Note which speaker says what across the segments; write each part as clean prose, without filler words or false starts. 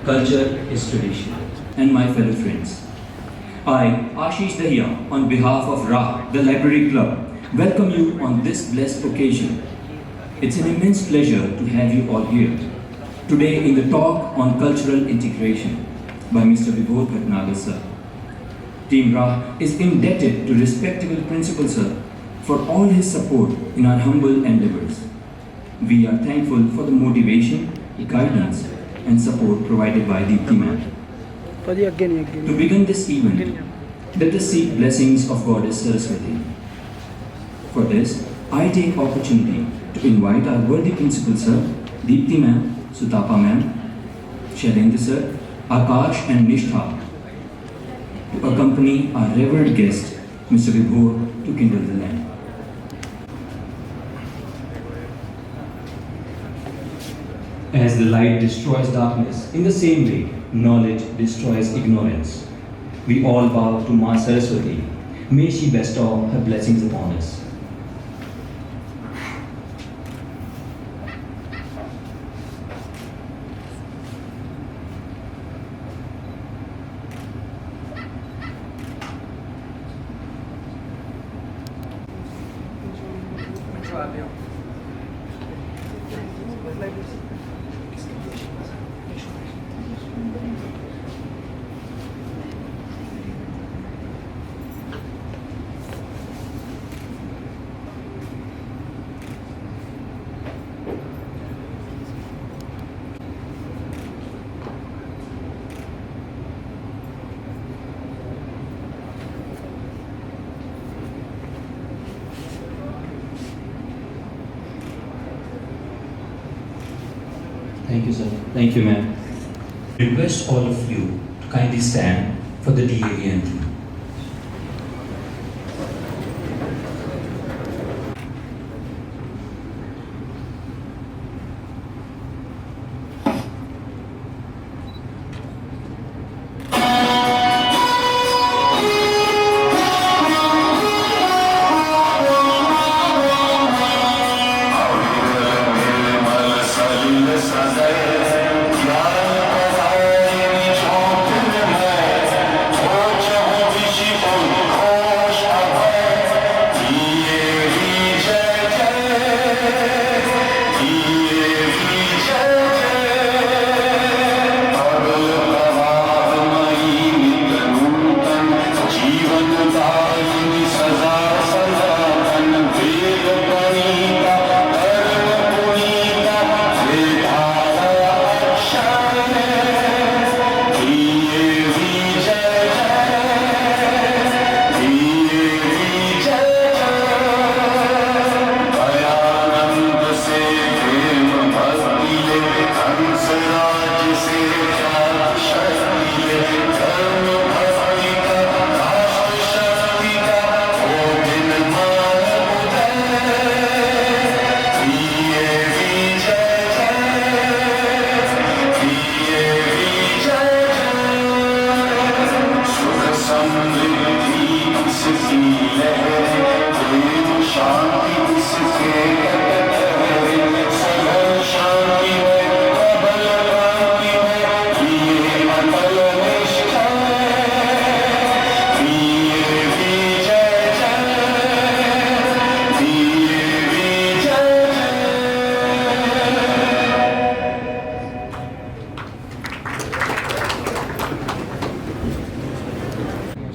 Speaker 1: culture is tradition. And my fellow friends, I, Ashish Dahiya, on behalf of RA, the Library Club, welcome you on this blessed occasion. It's an immense pleasure to have you all here today in the talk on cultural integration by Mr. Vibhor Bhatnagar sir. Team RA is indebted to respectable principal sir for all his support in our humble endeavors. We are thankful for the motivation, guidance and support provided by Deepti ma'am. To begin this event, let us seek blessings of Goddess Saraswati. For this, I take opportunity to invite our worthy principal sir, Deepti ma'am, Sutapa ma'am, Shailendra sir, Akash and Nishtha to accompany our revered guest, Mr. Vibhor, to kindle the lamp. As the light destroys darkness, in the same way, knowledge destroys ignorance. We all bow to Ma Saraswati. May she bestow her blessings upon us. Thank you, sir. Thank you, ma'am. Request all of you to kindly stand for the DAV anthem.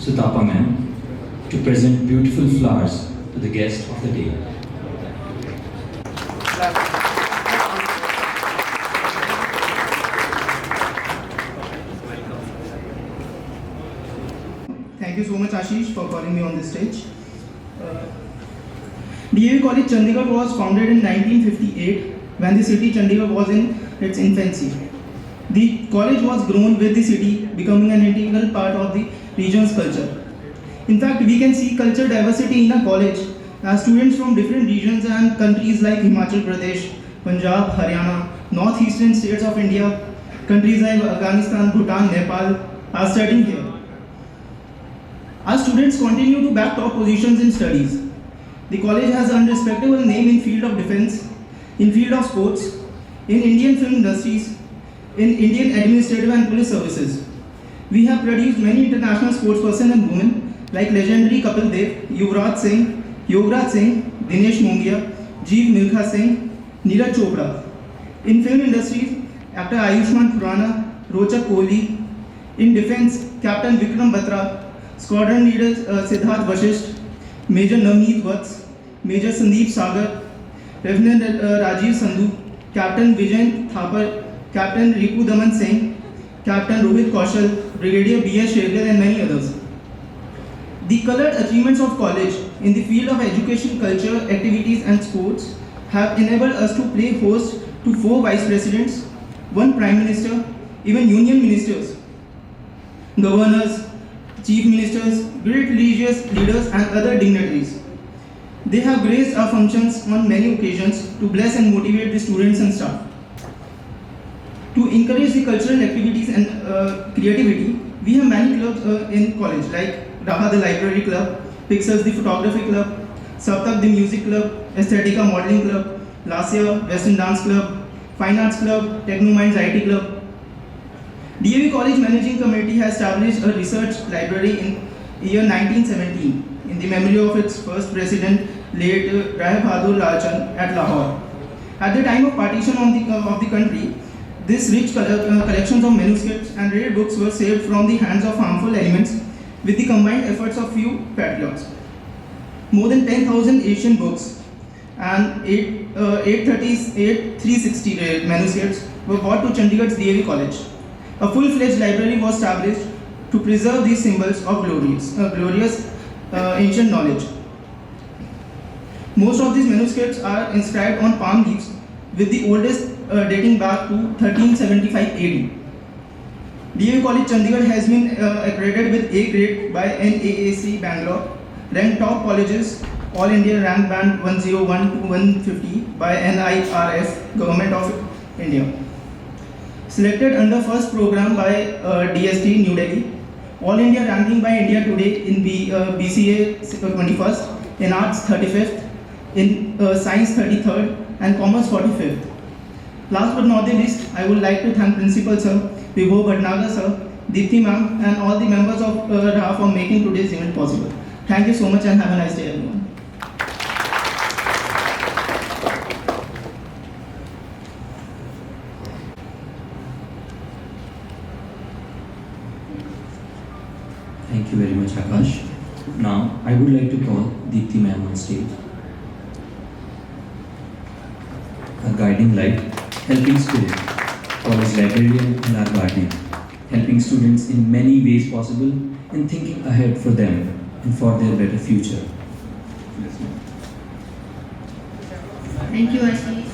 Speaker 1: Sutapa ma'am, to present beautiful flowers to the guest of the day.
Speaker 2: Thank you so much, Ashish, for calling me on this stage. DAV College Chandigarh was founded in 1958 when the city Chandigarh was in its infancy. The college was grown with the city becoming an integral part of the region's culture. In fact, we can see culture diversity in a college as students from different regions and countries like Himachal Pradesh, Punjab, Haryana, northeastern states of India, countries like Afghanistan, Bhutan, Nepal are studying here. Our students continue to back top positions in studies. The college has earned respectable name in field of defense, in field of sports, in Indian film industries, in Indian administrative and police services. We have produced many international sportspersons and women like legendary Kapil Dev, Yuvraj Singh, Yograj Singh, Dinesh Mongia, Jeev Milkha Singh, Neeraj Chopra. In film industries, actor Ayushmann Khurrana, Rochak Kohli. In defense, Captain Vikram Batra, Squadron leaders Siddharth Vashisht, Major Navneet Vats, Major Sandeep Sagar, Lieutenant Rajiv Sandhu, Captain Vijay Thapar, Captain Ripu Daman Singh, Captain Rohit Kaushal, Brigadier B.S. Shergill and many others. The colored achievements of college in the field of education, culture, activities and sports have enabled us to play host to 4 vice presidents, 1 prime minister, even union ministers, governors, chief ministers, great religious leaders and other dignitaries. They have graced our functions on many occasions to bless and motivate the students and staff. To encourage the cultural activities and creativity, we have many clubs in college like Raha the Library Club, Pixels the Photography Club, Saptak the Music Club, Aesthetica Modeling Club, Lasya Western Dance Club, Fine Arts Club, Technominds IT Club. DAV College Managing Committee has established a research library in year 1917 in the memory of its first president, late Rai Bahadur Lalchand at Lahore. At the time of partition of the country, these rich collections of manuscripts and rare books were saved from the hands of harmful elements with the combined efforts of few patriots. More than 10,000 Asian books and 360 rare manuscripts were brought to Chandigarh's DAV College. A full-fledged library was established to preserve these symbols of glorious ancient knowledge. Most of these manuscripts are inscribed on palm leaves, with the oldest dating back to 1375 AD. DAV College Chandigarh has been accredited with A grade by NAAC Bangalore, ranked top colleges, All India rank band 101 to 150 by NIRF, Government of India. Selected under first program by DST New Delhi, All India ranking by India Today in BCA 21st, in Arts 35th, in Science 33rd and Commerce 45th. Last but not the least, I would like to thank Principal Sir, Vibhor Bhatnagar Sir, Deepthi Ma'am and all the members of RA for making today's event possible. Thank you so much and have a nice day everyone.
Speaker 1: Thank you very much, Akash. Now, I would like to call Deepthi ma'am on stage. A guiding light, helping spirit, college librarian and our guardian, helping students in many ways possible and thinking ahead for them and for their better future.
Speaker 3: Thank you, Ashish.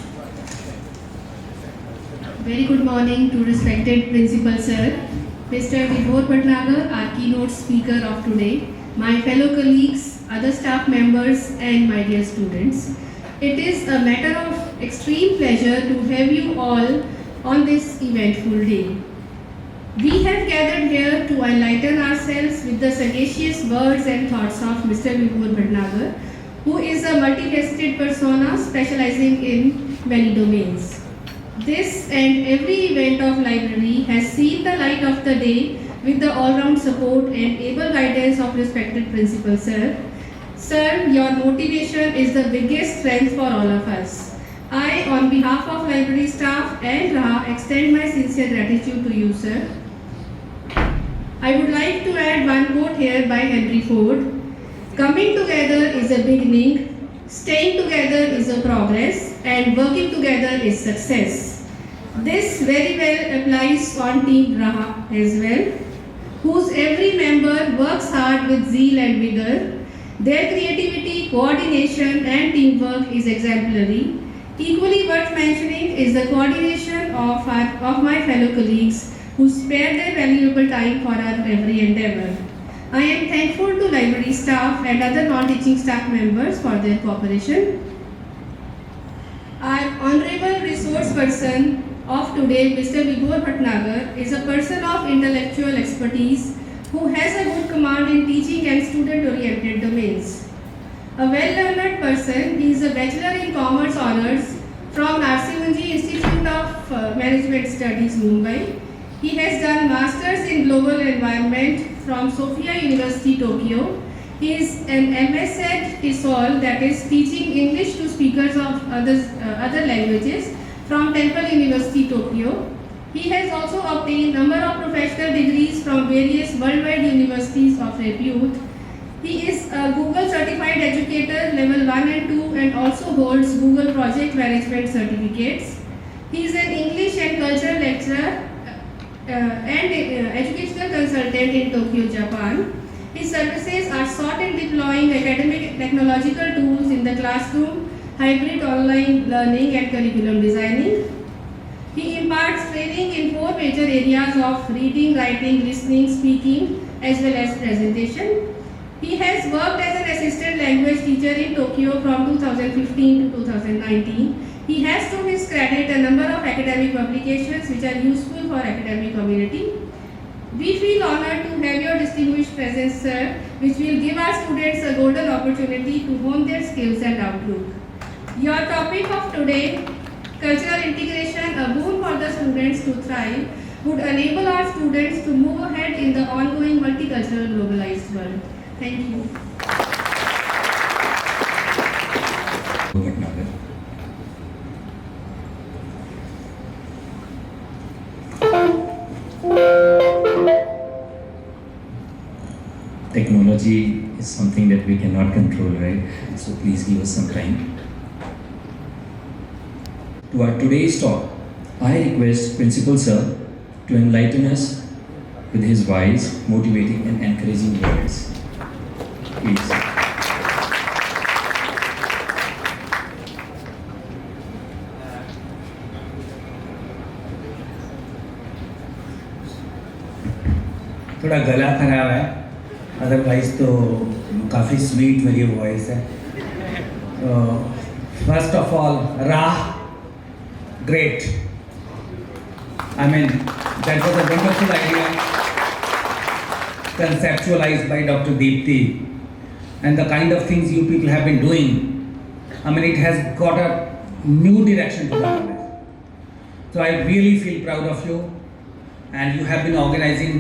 Speaker 3: Very good morning to respected Principal Sir, Mr. Vibhor Bhatnagar, our keynote speaker of today, my fellow colleagues, other staff members and my dear students. It is a matter of extreme pleasure to have you all on this eventful day. We have gathered here to enlighten ourselves with the sagacious words and thoughts of Mr. Vibhor Bhatnagar, who is a multifaceted persona specializing in many domains. This and every event of library has seen the light of the day with the all-round support and able guidance of respected Principal Sir. Sir, your motivation is the biggest strength for all of us. I, on behalf of library staff and RA, extend my sincere gratitude to you, sir. I would like to add one quote here by Henry Ford. Coming together is a beginning, staying together is a progress, and working together is success. This very well applies on Team RA as well, whose every member works hard with zeal and vigor. Their creativity, coordination and teamwork is exemplary. Equally worth mentioning is the coordination of my fellow colleagues who spare their valuable time for our every endeavor. I am thankful to library staff and other non-teaching staff members for their cooperation. Our honorable resource person of today, Mr. Vibhor Bhatnagar, is a person of intellectual expertise who has a good command in teaching and student-oriented domains. A well-learned person, he is a Bachelor in Commerce Honours from Narsimunji Institute of Management Studies, Mumbai. He has done Masters in Global Environment from Sophia University, Tokyo. He is an MS at TESOL, that is Teaching English to Speakers of other Languages, from Temple University, Tokyo. He has also obtained number of professional degrees from various worldwide universities of repute. He is a Google Certified Educator level 1 and 2 and also holds Google Project Management certificates. He is an English and culture lecturer and educational consultant in Tokyo, Japan. His services are sought in deploying academic technological tools in the classroom, hybrid online learning and curriculum designing. He imparts training in 4 major areas of reading, writing, listening, speaking, as well as presentation. He has worked as an assistant language teacher in Tokyo from 2015 to 2019. He has to his credit a number of academic publications which are useful for academic community. We feel honored to have your distinguished presence, sir, which will give our students a golden opportunity to hone their skills and outlook. Your topic of today, cultural integration, a boon for the students to thrive, would enable our students to move ahead in the ongoing multicultural globalized world. Thank you.
Speaker 1: Bhatnagar. Technology is something that we cannot control, right? So please give us some time. To our today's talk, I request Principal Sir to enlighten us with his wise, motivating and encouraging words. Please.
Speaker 4: थोड़ा गला खराब है, otherwise तो काफ़ी sweet मेरी voice है. First of all राह great. I mean, that was a wonderful idea conceptualized by Dr. Deepti, and the kind of things you people have been doing, I mean, it has got a new direction to the college. So I really feel proud of you, and you have been organizing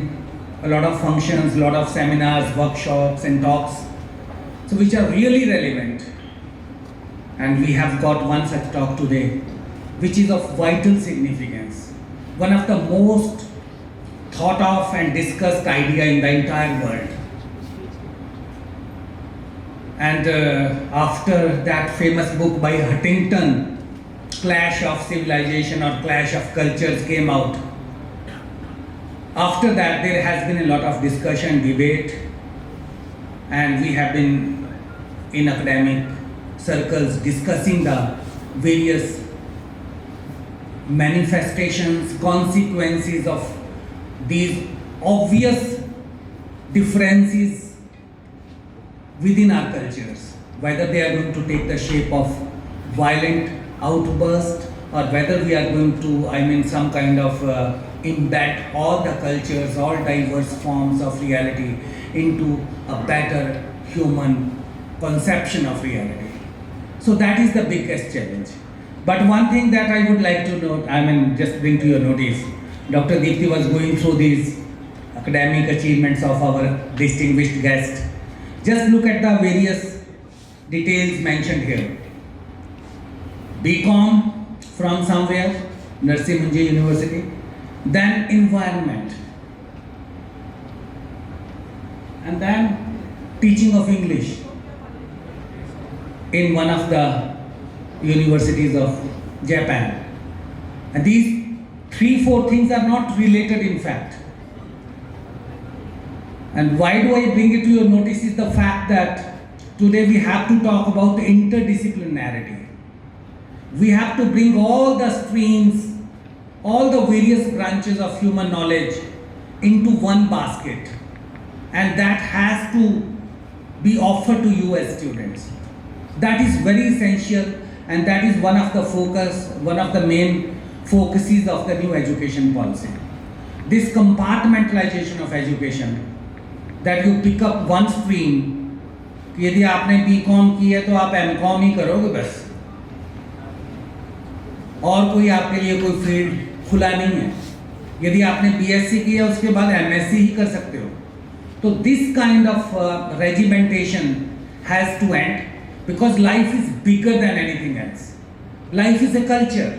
Speaker 4: a lot of functions, a lot of seminars, workshops and talks, so which are really relevant. And we have got one such talk today, which is of vital significance. One of the most thought of and discussed idea in the entire world. And after that famous book by Huntington, Clash of Civilization or Clash of Cultures came out, after that there has been a lot of discussion, debate, and we have been in academic circles discussing the various manifestations, consequences of these obvious differences within our cultures, whether they are going to take the shape of violent outburst or whether we are going to, some kind of embed all the cultures, all diverse forms of reality into a better human conception of reality. So that is the biggest challenge. But one thing that I would like to note, just bring to your notice, Dr. Deepti was going through these academic achievements of our distinguished guest. Just look at the various details mentioned here. BCom from somewhere, Narsimunji University, then environment, and then teaching of English in one of the universities of Japan. And these 3-4 things are not related in fact. And why do I bring it to your notice is the fact that today we have to talk about interdisciplinarity. We have to bring all the streams, all the various branches of human knowledge into one basket. And that has to be offered to you as students. That is very essential. And that is one of the main focuses of the new education policy. This compartmentalization of education, that you pick up one stream, यदि आपने BCom की है तो आप MCom ही करोगे बस. और कोई आपके लिए कोई फील्ड खुला नहीं है। यदि आपने बीएससी किया उसके बाद एमएससी ही कर सकते हो। तो this kind of regimentation has to end because life is bigger than anything else. Life is a culture.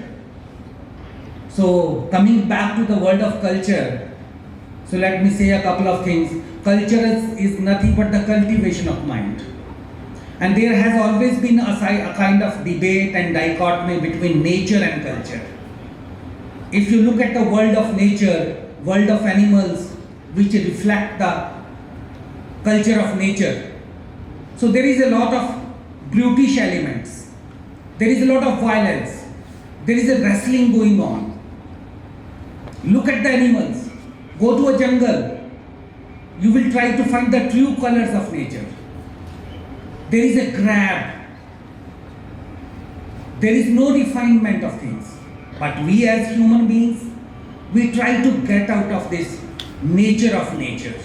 Speaker 4: So coming back to the world of culture, so let me say a couple of things. Culture is nothing but the cultivation of mind. And there has always been a kind of debate and dichotomy between nature and culture. If you look at the world of nature, world of animals, which reflect the culture of nature, so there is a lot of brutish elements. There is a lot of violence. There is a wrestling going on. Look at the animals. Go to a jungle. You will try to find the true colors of nature. There is a grab. There is no refinement of things. But we as human beings, we try to get out of this nature of nature.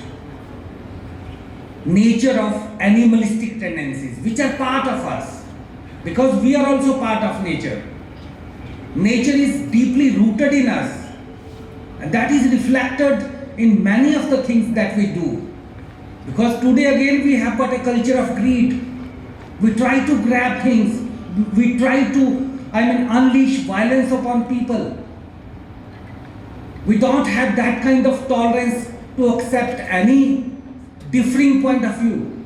Speaker 4: Nature of animalistic tendencies, which are part of us. Because we are also part of nature. Nature is deeply rooted in us. And that is reflected in many of the things that we do. Because today again we have got a culture of greed. We try to grab things. We try to, unleash violence upon people. We don't have that kind of tolerance to accept any differing point of view.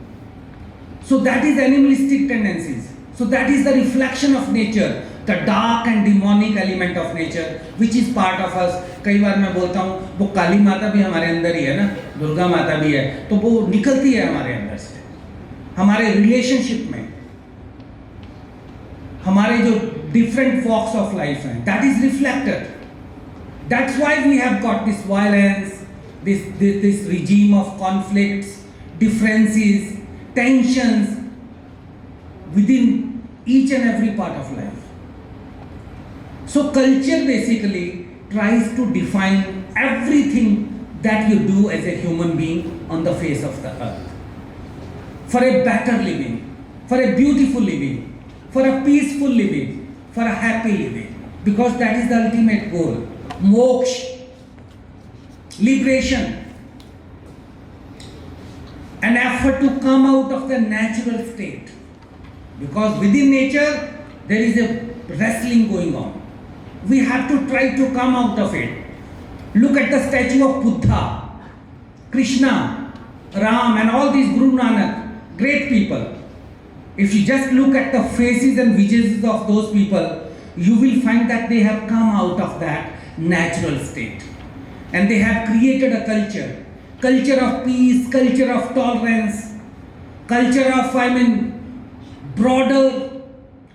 Speaker 4: So that is animalistic tendencies. So that is the reflection of nature. The dark and demonic element of nature, which is part of us. कई बार मैं बोलता हूँ वो काली माता भी हमारे अंदर ही है ना, दुर्गा माता भी है, तो वो निकलती है हमारे अंदर से, हमारे रिलेशनशिप में, हमारे जो different walks of life हैं, that is reflected. That's why we have got this violence, this regime of conflicts, differences, tensions within each and every part of life. So culture basically tries to define everything that you do as a human being on the face of the earth. For a better living, for a beautiful living, for a peaceful living, for a happy living. Because that is the ultimate goal. Moksha, liberation, an effort to come out of the natural state. Because within nature there is a wrestling going on. We have to try to come out of it. Look at the statue of Buddha, Krishna, Ram, and all these Guru Nanak, great people. If you just look at the faces and visages of those people, you will find that they have come out of that natural state. And they have created a culture of peace, culture of tolerance, culture of, broader,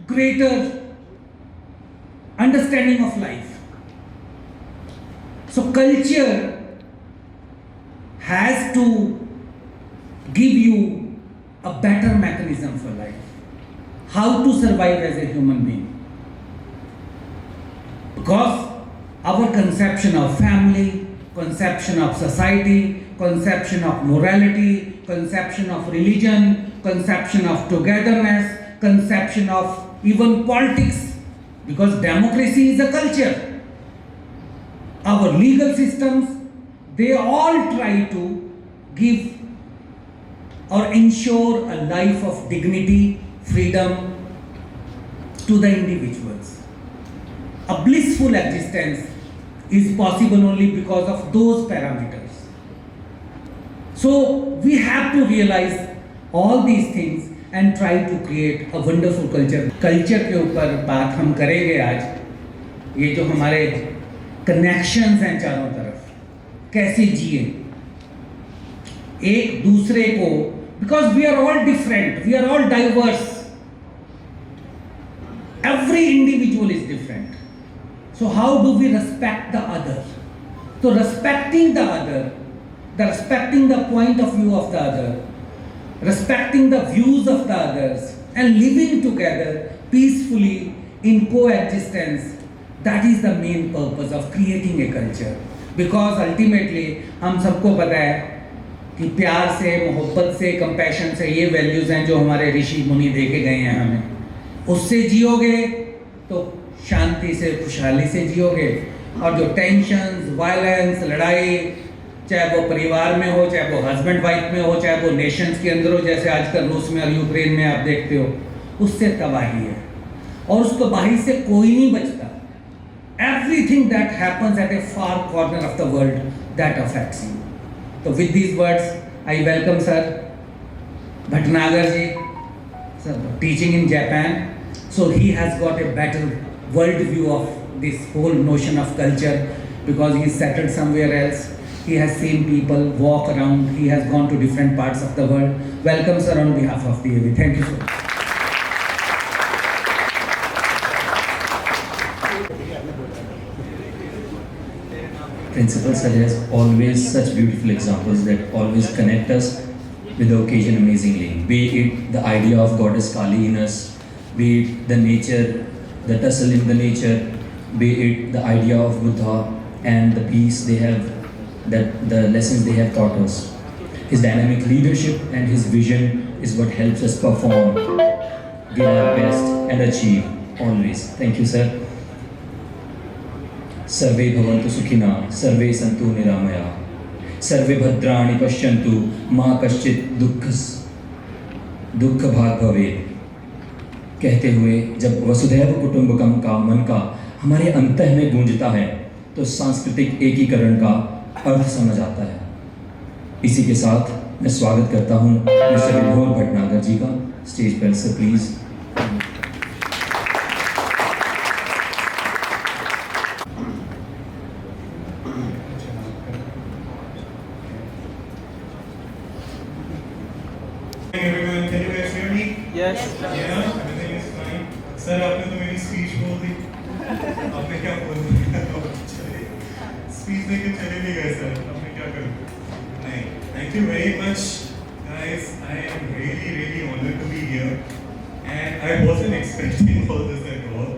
Speaker 4: greater understanding of life. So culture has to give you a better mechanism for life. How to survive as a human being. Because our conception of family, conception of society, conception of morality, conception of religion, conception of togetherness, conception of even politics, because democracy is a culture. Our legal systems, they all try to give or ensure a life of dignity, freedom to the individuals. A blissful existence is possible only because of those parameters. So we have to realize all these things and try to create a wonderful culture. Culture के ऊपर बात हम करेंगे आज। ये जो हमारे connections हैं चारों तरफ, कैसे जिए एक दूसरे को, because we are all different, we are all diverse. Every individual is different. So how do we respect the other? So respecting the other, respecting the point of view of the other, respecting the views of the others, and living together peacefully in coexistence, that is the main purpose of creating a culture. Because ultimately हम सबको पता है कि प्यार से, मोहब्बत से, compassion से ये वैल्यूज हैं जो हमारे ऋषि मुनि दे के गए हैं हमें। उससे जियोगे तो शांति से खुशहाली से जियोगे, और जो टेंशन, वायलेंस, लड़ाई, चाहे वो परिवार में हो, चाहे वो हस्बैंड वाइफ में हो, चाहे वो नेशंस के अंदर हो, जैसे आजकल रूस में और यूक्रेन में आप देखते हो, उससे तबाही है और उस तबाही से कोई नहीं बचता. Everything that happens at a far corner of the world, that affects you. So with these words, I welcome Sir Bhatnagar ji, sir, teaching in Japan. So he has got a better world view of this whole notion of culture because he is settled somewhere else. He has seen people walk around. He has gone to different parts of the world. Welcome, sir, on behalf of the AV. Thank you, sir.
Speaker 1: Principal sir has always such beautiful examples that always connect us with the occasion amazingly. Be it the idea of goddess Kali in us, be it the nature, the tussle in the nature, be it the idea of Buddha and the peace they have, that the lessons they have taught us. His dynamic leadership and his vision is what helps us perform, give our best and achieve always. Thank you, sir. सर्वे भवन्तु सुखिनः, सर्वे सन्तु निरामयाः, सर्वे भद्राणि पश्यन्तु, मा कश्चित् दुःख भाग् भवेत्. कहते हुए जब वसुधैव कुटुम्बकम का मन का हमारे अंतः में गूंजता है तो सांस्कृतिक एकीकरण का अर्थ समझ आता है. इसी के साथ मैं स्वागत करता हूं मिस्टर विभोर भटनागर जी का. स्टेज पर sir please.
Speaker 5: Everyone, can you guys hear me?
Speaker 2: Yes.
Speaker 5: Yeah, everything is fine. Sir, आपने तो मेरी speech बोल दी. आपने क्या बोल दिया? Speech देके चले नहीं गए sir. आपने क्या कर दिया? नहीं. Thank you very much, guys. I am really honored to be here, and I wasn't expecting all this at all.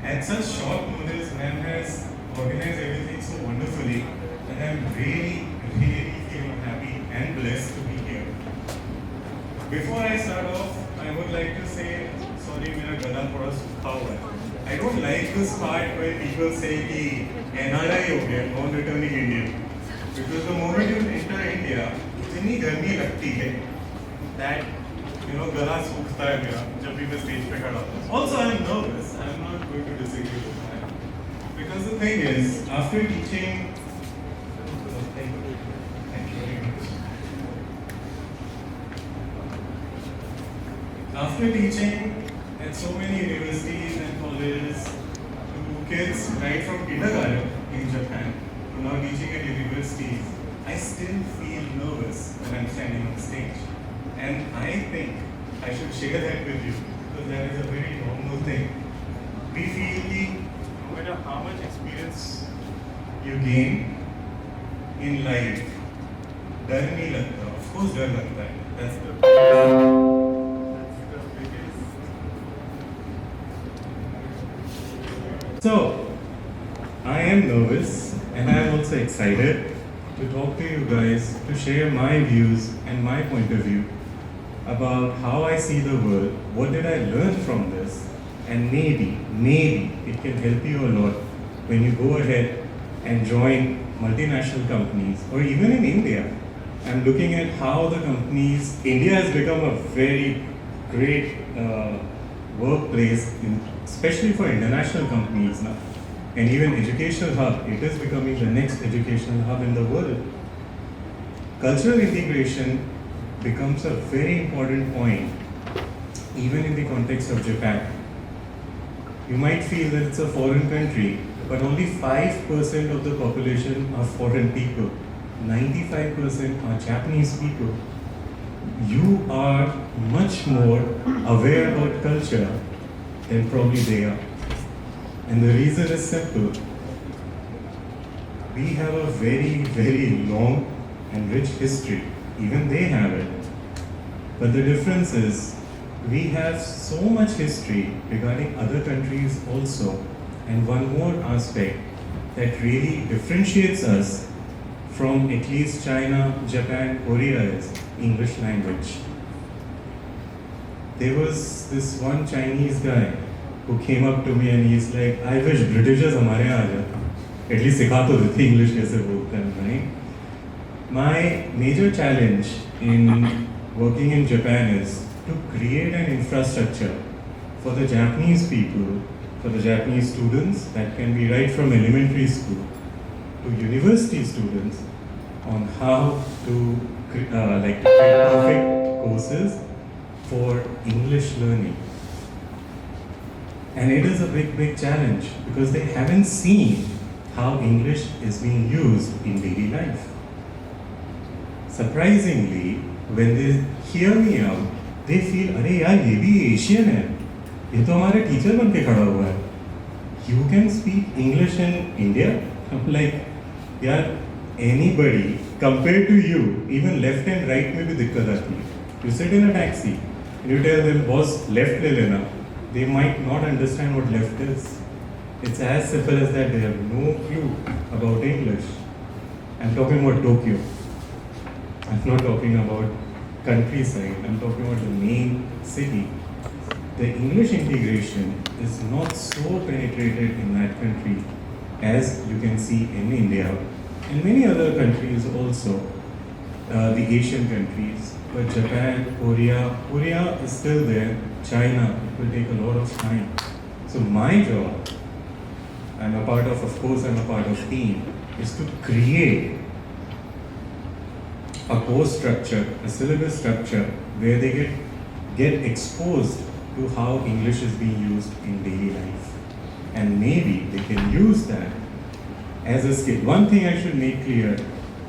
Speaker 5: At such short notice, ma'am has organized everything so wonderfully, and I'm really feeling happy and blessed to be here. Before I start off, I would like to say, sorry, मेरा गला थोड़ा सूखा हुआ है. I don't like this part where people say कि NRI हो गया, non-returning Indian, because the moment you enter India, इतनी गर्मी लगती है that गला सूखता है मेरा जब भी मैं stage पे खड़ा होता हूँ. Also, I'm nervous. I'm not going to disagree with that, because the thing is, after teaching, thank you very much. After teaching at so many universities and colleges to kids right from kindergarten in Japan to now teaching at universities, I still feel nervous when I'm standing on stage. And I think I should share that with you because that is a very normal thing. We feel that no matter how much experience you gain in life, डर नहीं लगता. Of course डर लगता है. That's the biggest. So, I am nervous and I am also excited to talk to you guys, to share my views and my point of view about how I see the world, what did I learn from this, and maybe it can help you a lot when you go ahead and join multinational companies or even in India. I'm looking at how the companies, India has become a very great workplace, especially for international companies now, and even educational hub. It is becoming the next educational hub in the world. Cultural integration becomes a very important point, even in the context of Japan. You might feel that it's a foreign country, but only 5% of the population are foreign people. 95% are Japanese people. You are much more aware about culture than probably they are. And the reason is simple. We have a very long and rich history. Even they have it. But the difference is, we have so much history regarding other countries also. And one more aspect that really differentiates us from at least China, Japan, Korea is English language. There was this one Chinese guy who came up to me and he's like, I wish Britishers हमारे यहाँ आ जाते. At least सिखा तो देते English कैसे बोलते हैं, right? My major challenge in working in Japan is to create an infrastructure for the Japanese people, for the Japanese students that can be right from elementary school to university students on how to create perfect courses for English learning. And it is a big challenge because they haven't seen how English is being used in daily life. Surprisingly, when they hear me out, they feel, अरे यार ये भी Asian है, ये तो हमारे teacher बन के खड़ा हुआ है. You can speak English in India? I'm like, यार anybody compared to you, even left and right में भी दिक्कत आती है. You sit in a taxi and you tell them, boss left ले लेना. They might not understand what left is. It's as simple as that. They have no clue about English. I'm talking about Tokyo. I'm not talking about countryside. I'm talking about the main city. The English integration is not so penetrated in that country as you can see in India and many other countries also, the Asian countries. But Japan, Korea is still there. China, it will take a lot of time. So my job, I'm a part course, I'm a part of team, is to create a course structure, a syllabus structure where they get exposed to how English is being used in daily life. And maybe they can use that as a skill. One thing I should make clear,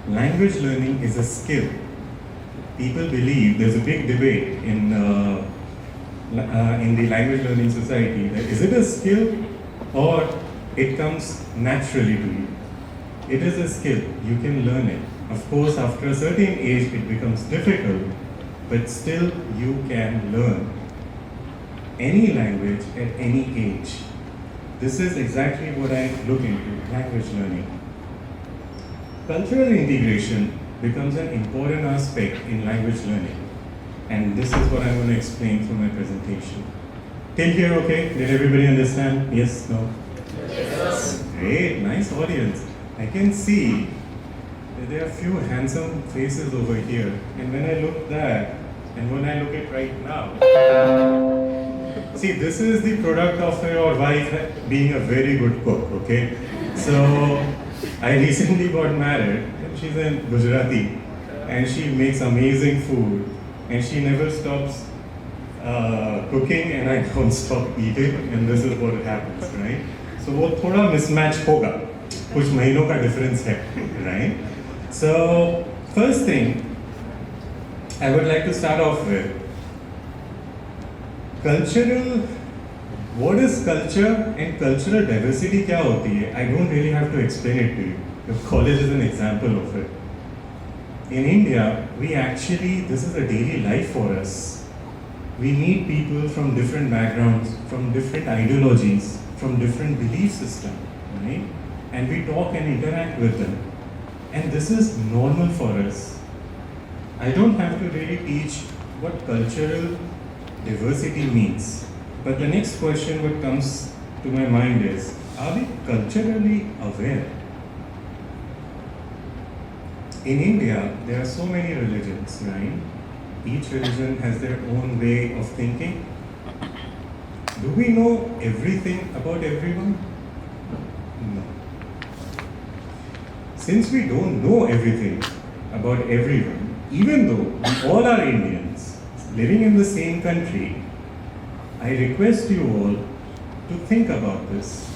Speaker 5: language learning is a skill. People believe, there's a big debate in the language learning society, that is it a skill or it comes naturally to you. It is a skill, you can learn it. Of course, after a certain age, it becomes difficult, but still you can learn any language at any age. This is exactly what I look into, language learning. Cultural integration becomes an important aspect in language learning. And this is what I'm going to explain through my presentation. Till here, okay? Did everybody understand? Yes? No? Yes. Great, nice audience. I can see that there are few handsome faces over here. And when I look that, and when I look at right now, see, this is the product of your wife being a very good cook, okay? So, I recently got married, and she's a Gujarati, and she makes amazing food, and she never stops cooking, and I don't stop eating, and this is what happens, right? So, वो थोड़ा mismatch होगा, कुछ महीनों का difference है, right? So, first thing I would like to start off with, what is culture and cultural diversity क्या होती है? I don't really have to explain it to you. Your college is an example of it. In India, this is a daily life for us. We meet people from different backgrounds, from different ideologies, from different belief systems, right? And we talk and interact with them. And this is normal for us. I don't have to really teach what cultural diversity means. But the next question what comes to my mind is, are we culturally aware? In India, there are so many religions, right? Each religion has their own way of thinking. Do we know everything about everyone? No. Since we don't know everything about everyone, even though we all are Indians, living in the same country, I request you all to think about this.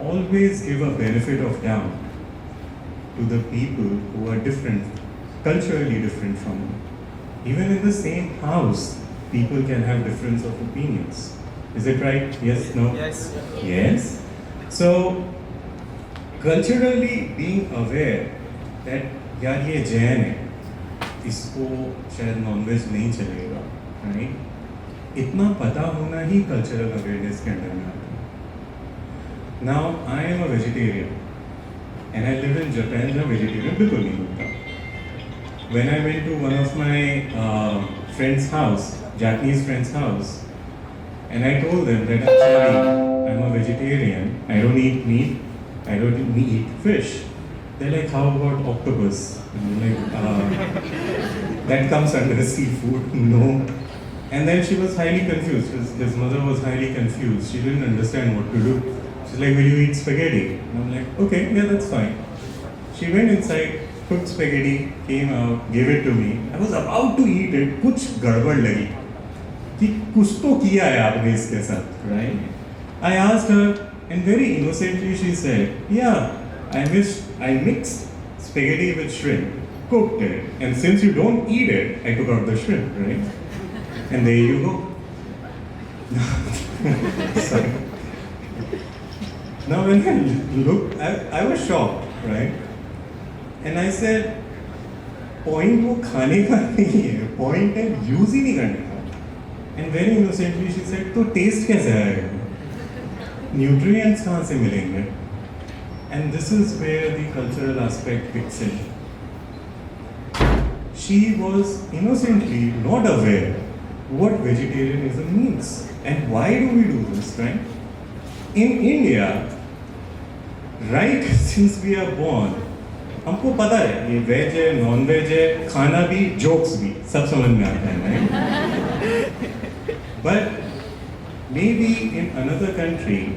Speaker 5: Always give a benefit of doubt to the people who are different, culturally different from you. Even in the same house, people can have difference of opinions. Is it right? Yes? No?
Speaker 2: Yes.
Speaker 5: Yes? So, culturally being aware that यार ये जैन है, इसको शायद nonveg नहीं चलेगा, right? इतना पता होना ही कल्चरल अवेयरनेस के अंडर में आता है. Now I am a vegetarian and I live in Japan. मैं vegetarian बिल्कुल नहीं होता. When I went to one of my friend's house, Japanese friend's house, And I told them that actually I'm a vegetarian, I don't eat meat, I don't eat fish. They're like, how about octopus? And I'm like, that comes under seafood, no. And then she was highly confused. His mother was highly confused. She didn't understand what to do. She's like, will you eat spaghetti? And I'm like, okay, yeah, that's fine. She went inside, cooked spaghetti, came out, gave it to me. I was about to eat it, कुछ गड़बड़ लगी कि कुछ तो किया है आपने इसके साथ, right? I asked her, and very innocently she said, yeah, I mixed spaghetti with shrimp, cooked it, and since you don't eat it, I took out the shrimp, right? And there you go. Sorry. Now when I looked, I was shocked, right? And I said, point वो खाने का नहीं है, point है use ही नहीं करने का. And very innocently she said, तो taste कैसे आएगा? Nutrients कहाँ से मिलेंगे? And this is where the cultural aspect kicks in. She was innocently not aware what vegetarianism means and why do we do this, right? In India, right since we are born, हमको पता है ये veg है, non veg है, खाना भी, jokes भी, सब समझ में आता है, right? But maybe in another country,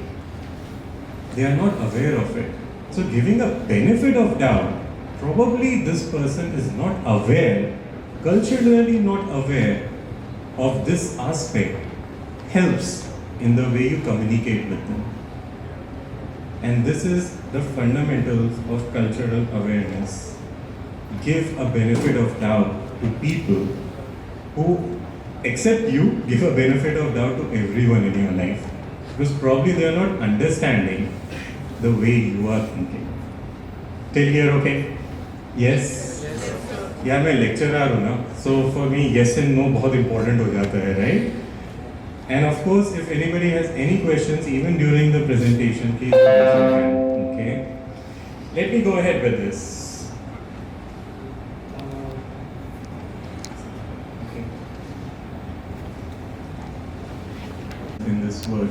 Speaker 5: they are not aware of it. So giving a benefit of doubt, probably this person is not aware, culturally not aware of this aspect, helps in the way you communicate with them. And this is the fundamentals of cultural awareness. Give a benefit of doubt to people who accept you, give a benefit of doubt to everyone in your life. Because probably they are not understanding the way you are thinking. Till here, okay? Yes? Yeah, मैं lecturer हूँ ना, so for me yes and no बहुत important हो जाता है, right? And of course, if anybody has any questions, even during the presentation, please raise your hand, okay? Let me go ahead with this. Okay. In this word.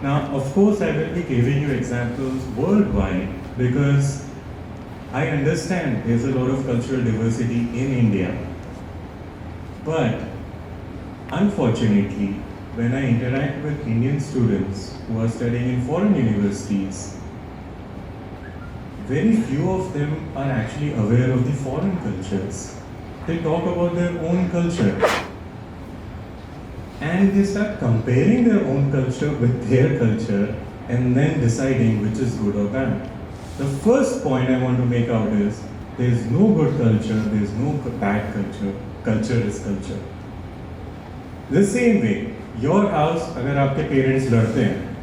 Speaker 5: Now, of course, I will be giving you examples worldwide because I understand there's a lot of cultural diversity in India. But unfortunately, when I interact with Indian students who are studying in foreign universities, very few of them are actually aware of the foreign cultures. They talk about their own culture and they start comparing their own culture with their culture and then deciding which is good or bad. The first point I want to make out is there is no good culture, there is no bad culture. Culture is culture. The same way, your house, अगर आपके parents लड़ते हैं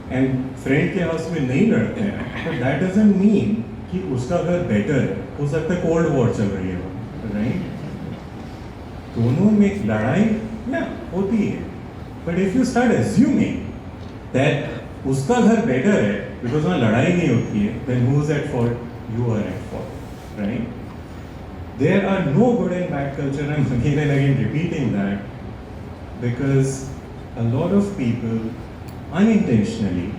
Speaker 5: and friend के house में नहीं लड़ते हैं, but that doesn't mean कि उसका घर better है. हो सकता है cold war चल रही है, right? दोनों में लड़ाई होती है. But if you start assuming that उसका घर better है because वहाँ लड़ाई नहीं होती है, then who's at fault? You are at fault, right? There are no good and bad culture. I'm again and again repeating that because a lot of people unintentionally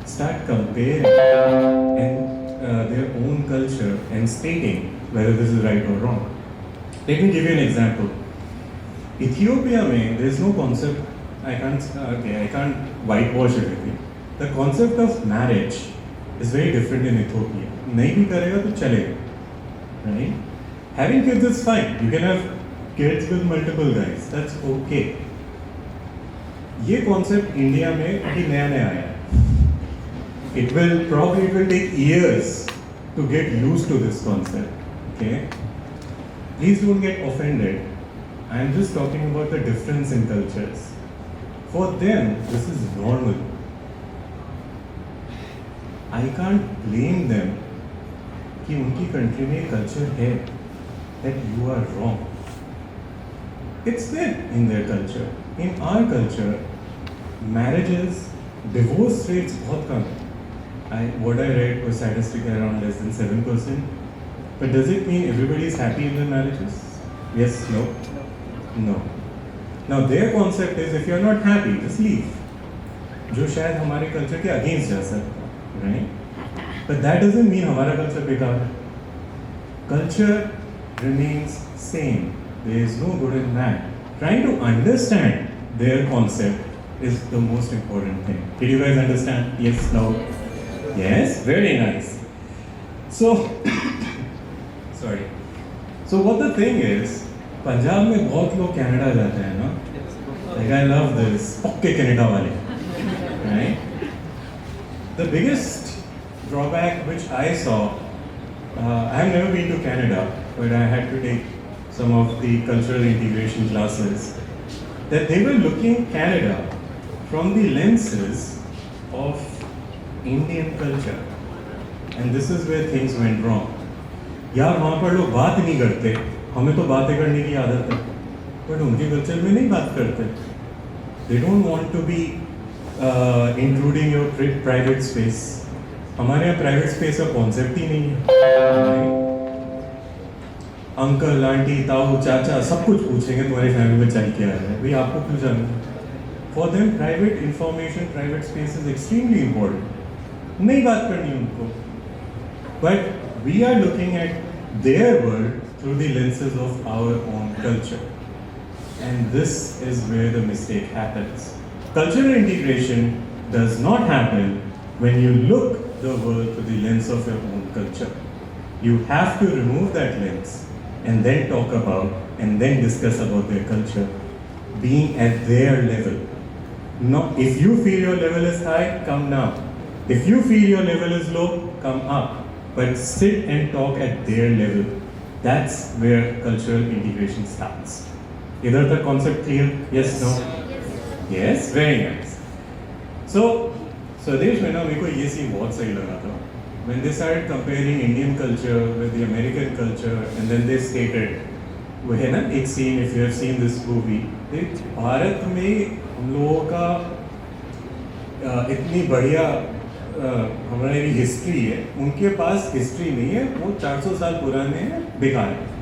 Speaker 5: start comparing and their own culture and stating whether this is right or wrong. Let me give you an example. Ethiopia mein, there is no concept. I can't whitewash everything. The concept of marriage is very different in Ethiopia. नहीं भी करेगा तो चलेगा, right? Having kids is fine. You can have kids with multiple guys. That's okay. ये concept India में अभी नया आया है. It will take years to get used to this concept. Okay? Please don't get offended. I am just talking about the difference in cultures. For them, this is normal. I can't blame them कि उनकी country में culture है, that you are wrong. It's there in their culture. In our culture, marriages, divorce rates बहुत कम है. What I read was statistic around less than 7%. But does it mean everybody is happy in their marriages? Yes, no? No. Now their concept is if you're not happy, just leave. जो शायद हमारे culture के against जा सकता है, right? But that doesn't mean हमारा culture बेकार है. Culture remains same. There is no good in that. Trying to understand their concept is the most important thing. Did you guys understand? Yes, no? Yes, very nice. So, sorry. So what the thing is, Punjab में बहुत लोग Canada जाते हैं ना. Like I love this. पक्के Canada वाले, right? The biggest drawback which I saw, I have never been to Canada, but I had to take some of the cultural integration classes, that they were looking Canada from the lenses of Indian culture. And this is where things went wrong. यार वहाँ पर लोग बात नहीं करते, हमें तो बातें करने की आदत है, but उनके कल्चर में नहीं बात करते. They don't want to be including your private space. हमारे यहाँ private space का concept ही नहीं है. अंकल, आंटी, ताऊ, चाचा सब कुछ पूछेंगे तुम्हारी फैमिली में चल क्या है, भाई आपको क्यों जानना? For them, private information, private space is extremely important. नहीं बात करनी उनको. But we are looking at their world through the lenses of our own culture. And this is where the mistake happens. Cultural integration does not happen when you look the world through the lens of your own culture. You have to remove that lens and then talk about and then discuss about their culture, being at their level. Not if you feel your level is high, come down. If you feel your level is low, come up. But sit and talk at their level. That's where cultural integration starts. Either the concept clear? Yes, no? Yes, very nice. So, Swadesh में ना मेरे को ये scene बहुत सही लगा था. When they started comparing Indian culture with the American culture, and then they stated, वो है ना एक scene, if you have seen this movie, Bharat में हम लोगों का इतनी बढ़िया हमारी हिस्ट्री है, उनके पास हिस्ट्री नहीं है, वो 400 साल पुराने हैं, बेकार है.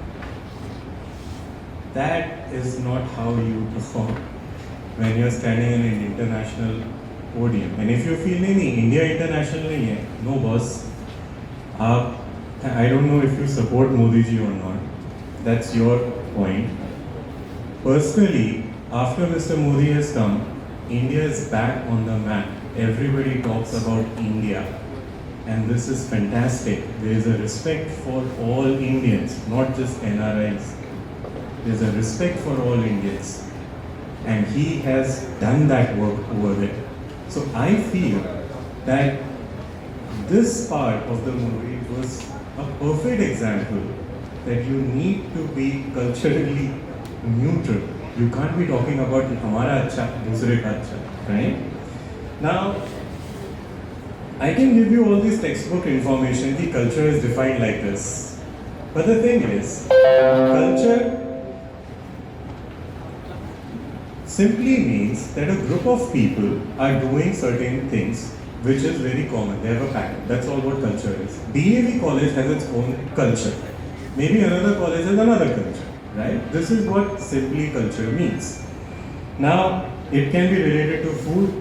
Speaker 5: That is not how you perform when you are standing in an international podium. And if you feel नहीं इंडिया इंटरनेशनल नहीं है, no boss. आप, I don't know if you support Modi ji or not. That's your point. Personally, after Mr. Modi has come, India is back on the map. Everybody talks about India, and this is fantastic. There is a respect for all Indians, not just NRIs. There is a respect for all Indians, and he has done that work over there. So I feel that this part of the movie was a perfect example that you need to be culturally neutral. You can't be talking about हमारा अच्छा दूसरे का अच्छा, right? Now, I can give you all this textbook information. The culture is defined like this. But the thing is, culture simply means that a group of people are doing certain things which is very common. They have a pattern. That's all what culture is. DAV college has its own culture. Maybe another college has another culture, right? This is what simply culture means. Now, it can be related to food,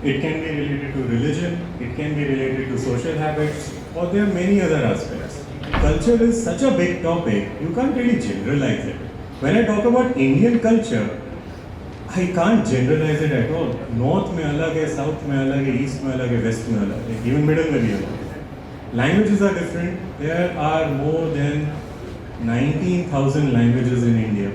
Speaker 5: it can be related to religion, it can be related to social habits, or there are many other aspects. Culture is such a big topic, you can't really generalize it. When I talk about Indian culture, I can't generalize it at all. North में अलग है, South में अलग है, East में अलग है, West में अलग है, even Middle में भी अलग है. Languages are different. There are more than 19,000 languages in India.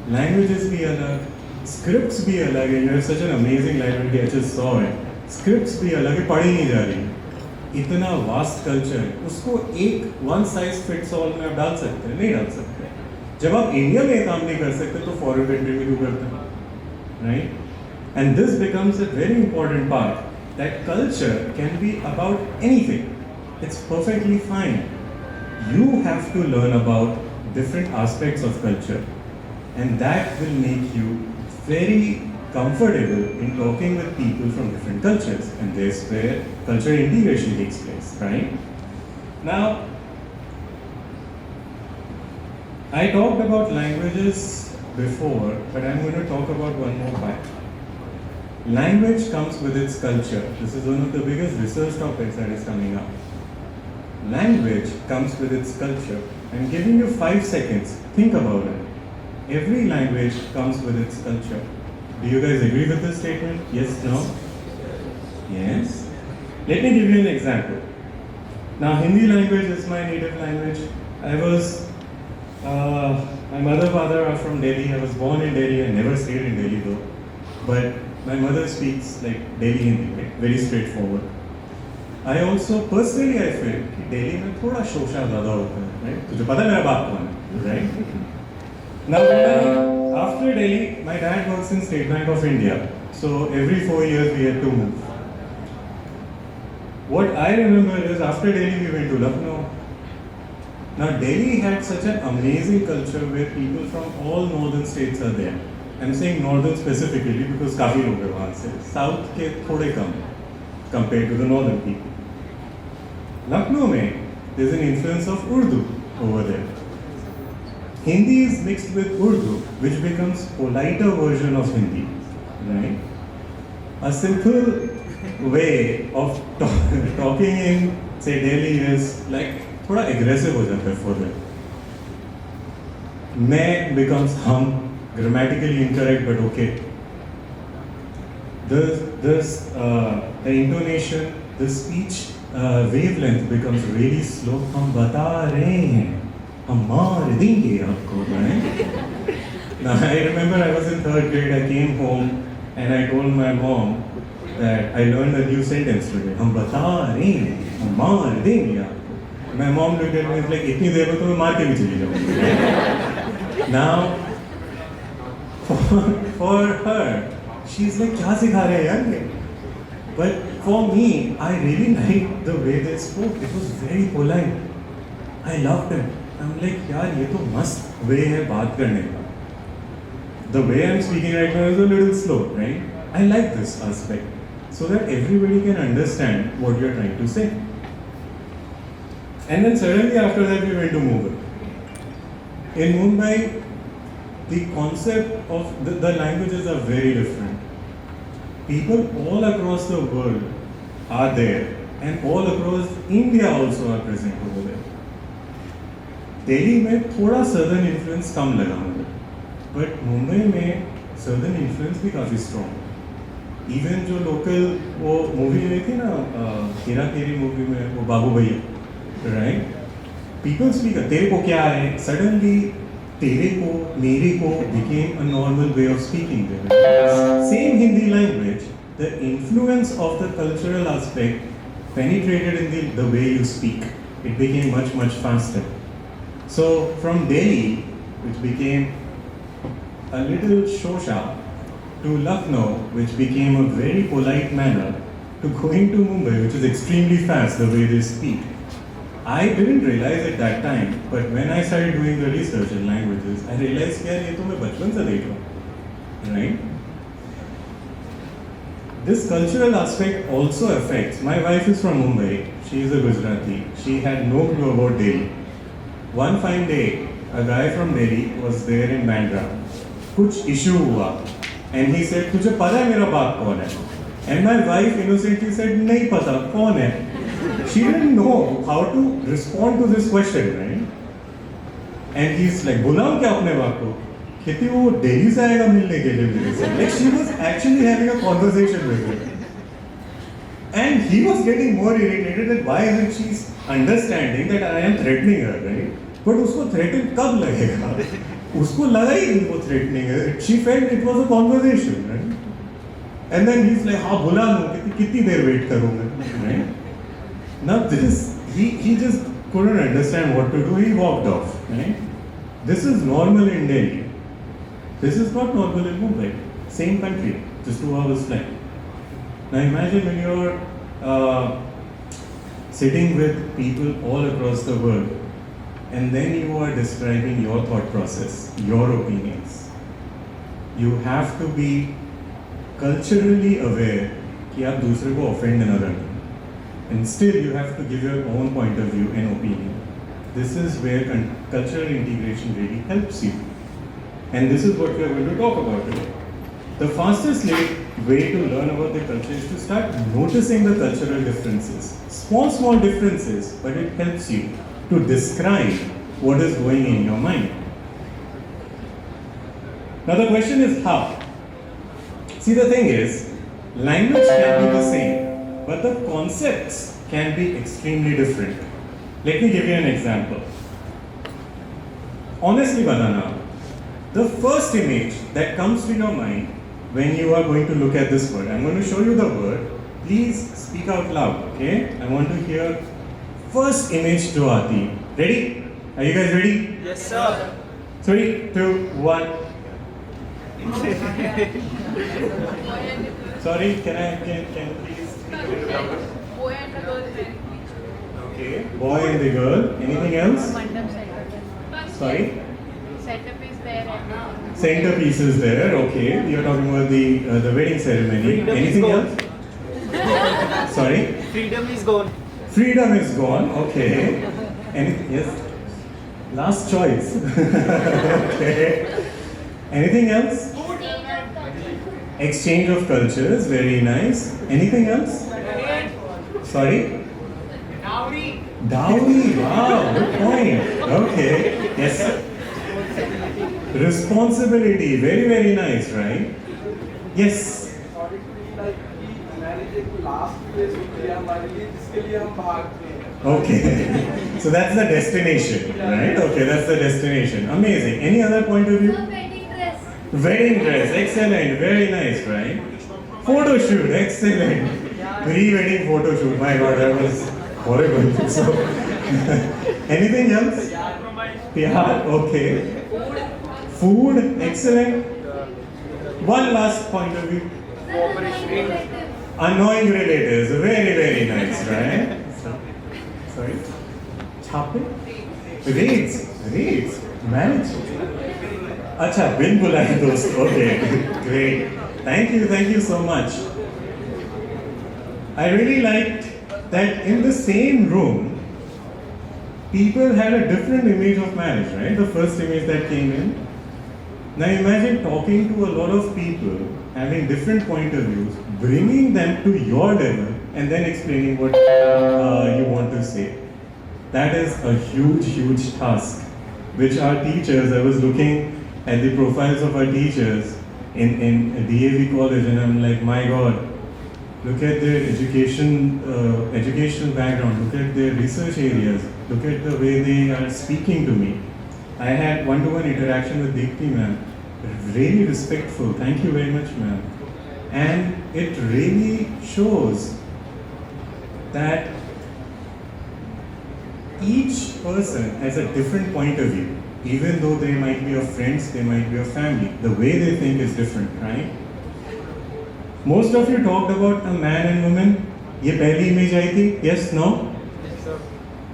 Speaker 5: Languages भी अलग, scripts भी अलग है. You have such an amazing library, I just saw it. Scripts भी अलग है, पढ़ी नहीं जा रही. इतना vast culture है, उसको एक one size fits all में आप डाल सकते हैं? नहीं डाल सकते. जब आप इंडिया में काम नहीं कर सकते तो फॉरेन कंट्री में क्यों करते हैं, right? And this becomes a very important part, that culture can be about anything. It's perfectly fine. You have to learn about different aspects of culture, and that will make you very comfortable in talking with people from different cultures, and that's where cultural integration takes place, right? Now, I talked about languages before, but I'm going to talk about one more fact. Language comes with its culture. This is one of the biggest research topics that is coming up. Language comes with its culture. I'm giving you 5 seconds. Think about it. Every language comes with its culture. Do you guys agree with this statement? Yes, no? Yes? Let me give you an example. Now, Hindi language is my native language. My mother, father are from Delhi. I was born in Delhi. I never stayed in Delhi though. But my mother speaks like Delhi Hindi, right? Very straightforward. I also, personally, I feel कि Delhi में थोड़ा शोशा ज़्यादा होता है, right? तुझे पता है मेरा बाप कौन है, right? Now, after Delhi, my dad works in State Bank of India. So every 4 years we had to move. What I remember is after Delhi we went to Lucknow. Now Delhi had such an amazing culture where people from all northern states are there. I'm saying northern specifically because काफी लोग हैं वहाँ से. South के थोड़े कम compared to the northern people. Lucknow में there's an influence of Urdu over there. Hindi is mixed with Urdu, which becomes politer version of Hindi, right? A simple way of talking in, say, Delhi is like थोड़ा aggressive हो जाता है for them. मैं becomes hum, grammatically incorrect but okay. The intonation, the speech wavelength becomes really slow. हम बता रहे हैं, हम मार देंगे आपको, right? Now I remember I was in 3rd grade. I came home and I told my mom that I learned a new sentence today. हम बता रहे हैं, हम मार देंगे आपको. My mom looked at me and was like, इतनी देर में तो मैं मार के भी चली जाऊँगी. Now, for her, she's like, क्या सिखा रहे हैं यार ये? But for me, I really liked the way they spoke. It was very polite. I loved it. I'm like, यार ये तो मस्त way है बात करने का. The way I'm speaking right now is a little slow, right? I like this aspect so that everybody can understand what you're trying to say. And then suddenly after that we went to Mumbai. In Mumbai, the concept of the languages are very different. People all across the world are there and all across India also are present over there. Delhi में थोड़ा southern influence कम लगा मुझे, but Mumbai में southern influence भी काफी strong. Even जो local वो movie में थी ना, हेरा फेरी movie में वो बाबू भैया, right? People speak तेरे को क्या है? Suddenly तेरे को, मेरे को became a normal way of speaking there. Same Hindi language, the influence of the cultural aspect penetrated in the way you speak. It became much faster. So from Delhi, which became a little shosha, to Lucknow, which became a very polite manner, to going to Mumbai, which is extremely fast the way they speak. I didn't realize at that time, but when I started doing the research in languages, I realized कि यार ये तो मैं बचपन से देख रहा हूँ, right? This cultural aspect also affects. My wife is from Mumbai. She is a Gujarati. She had no clue about Delhi. One fine day, a guy from Delhi was there in Bandra. कुछ issue हुआ, and he said, तुझे पता है मेरा बाप कौन है? And my wife innocently said, नहीं पता, कौन है? She didn't know how to respond to this question, right? And he's like, बुलाऊं क्या अपने बाप को? कहती वो दिल्ली से आएगा मिलने के लिए मेरे से. Like she was actually having a conversation with him. And he was getting more irritated that why isn't she understanding that I am threatening her, right? But उसको threaten कब लगेगा? उसको लगा ही नहीं वो threatening है. She felt it was a conversation, right? And then he's like, हाँ बुला लूँ, कितनी देर wait करूँगा, right? Now this, he just couldn't understand what to do. He walked off, right? This is normal in Delhi. This is not normal in Mumbai. Same country, just 2 hours flight. Now imagine when you're sitting with people all across the world, and then you are describing your thought process, your opinions. You have to be culturally aware कि आप दूसरे को offend ना करें. And still you have to give your own point of view and opinion. This is where cultural integration really helps you. And this is what we are going to talk about today. The fastest way to learn about the culture is to start noticing the cultural differences. Small differences, but it helps you to describe what is going in your mind. Now the question is how? See, the thing is, language can be the same, but the concepts can be extremely different. Let me give you an example. Honestly, Badana, the first image that comes to your mind when you are going to look at this word, I'm going to show you the word. Please speak out loud, okay? I want to hear first image to Aati. Ready? Are you guys ready?
Speaker 6: Yes, sir.
Speaker 5: 3, 2, 1. Sorry, can please speak a little louder?
Speaker 6: Boy and the girl married.
Speaker 5: Okay, boy and the girl. Anything else?
Speaker 6: Mandap setup.
Speaker 5: Sorry?
Speaker 6: Setup is there and
Speaker 5: Centerpiece is there. Okay, you're talking about the wedding ceremony.
Speaker 7: Freedom is
Speaker 5: Anything
Speaker 7: gone.
Speaker 5: else? Sorry?
Speaker 7: Freedom is gone.
Speaker 5: Freedom is gone. Okay. Anything? Yes. Last choice. Okay. Anything else? Exchange of cultures. Very nice. Anything else? Sorry?
Speaker 7: Dowry.
Speaker 5: Dowry. Wow. Good point. Okay. Yes. Responsibility. Very, very nice, right? Yes. Okay. So that's the destination, right? Okay, that's the destination. Amazing. Any other point of view?
Speaker 6: wedding dress.
Speaker 5: Wedding dress. Excellent. Very nice, right? Photo shoot. Excellent. Pre-wedding photo shoot. My God, that was horrible. So, anything else? Yeah. Okay. Food. Excellent. One last point of view. Annoying relatives. Very, very nice, right? Sorry? Chape? Raids. Marriage. Acha, bin bulaya dost. Okay, great. Thank you so much. I really liked that in the same room, people had a different image of marriage, right? The first image that came in. Now imagine talking to a lot of people, having different point of views, bringing them to your level, and then explaining what you want to say. That is a huge task, which our teachers, I was looking at the profiles of our teachers in DAV college, and I'm like, my God, look at their educational background, look at their research areas, look at the way they are speaking to me. I had one-to-one interaction with Deepti ma'am, really respectful, thank you very much ma'am. And it really shows that each person has a different point of view. Even though they might be your friends, they might be your family, the way they think is different, right? Most of you talked about a man and woman. ये पहली image I थी? Yes, no?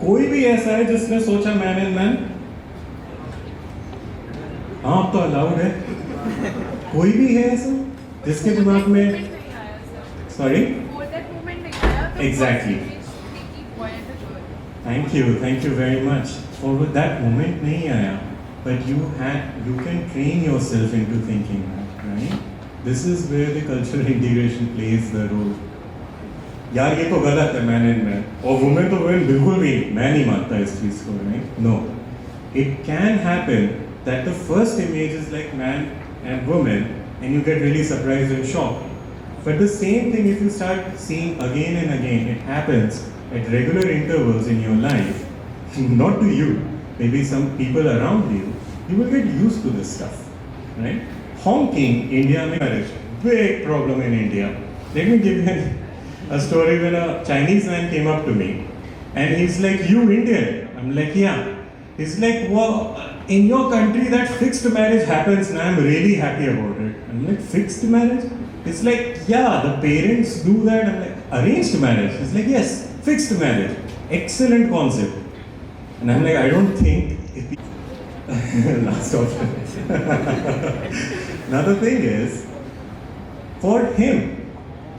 Speaker 5: कोई भी ऐसा है जिसने सोचा man and man? हाँ, अब तो अलाउड है. कोई भी है ऐसा जिसके दिमाग में? Sorry? Exactly. Thank you very much. For that moment नहीं आया, but you can train yourself into thinking that, right? This is where the cultural integration plays the role. यार ये तो गलत है man and man, और women तो women बिल्कुल भी मैं नहीं मानता इस चीज को, right? No, it can happen that the first image is like man and woman, and you get really surprised and shocked. But the same thing, if you start seeing again and again, it happens at regular intervals in your life. Not to you, maybe some people around you, you will get used to this stuff, right? Honking, India mein marriage, big problem in India. Let me give you a story when a Chinese man came up to me and he's like, you Indian? I'm like, yeah. He's like, well, in your country that fixed marriage happens and I'm really happy about it. I'm like, fixed marriage? It's like, yeah, the parents do that. I'm like, arranged marriage? He's like, yes, fixed marriage. Excellent concept. And I'm like, I don't think last option. Now the thing is, for him,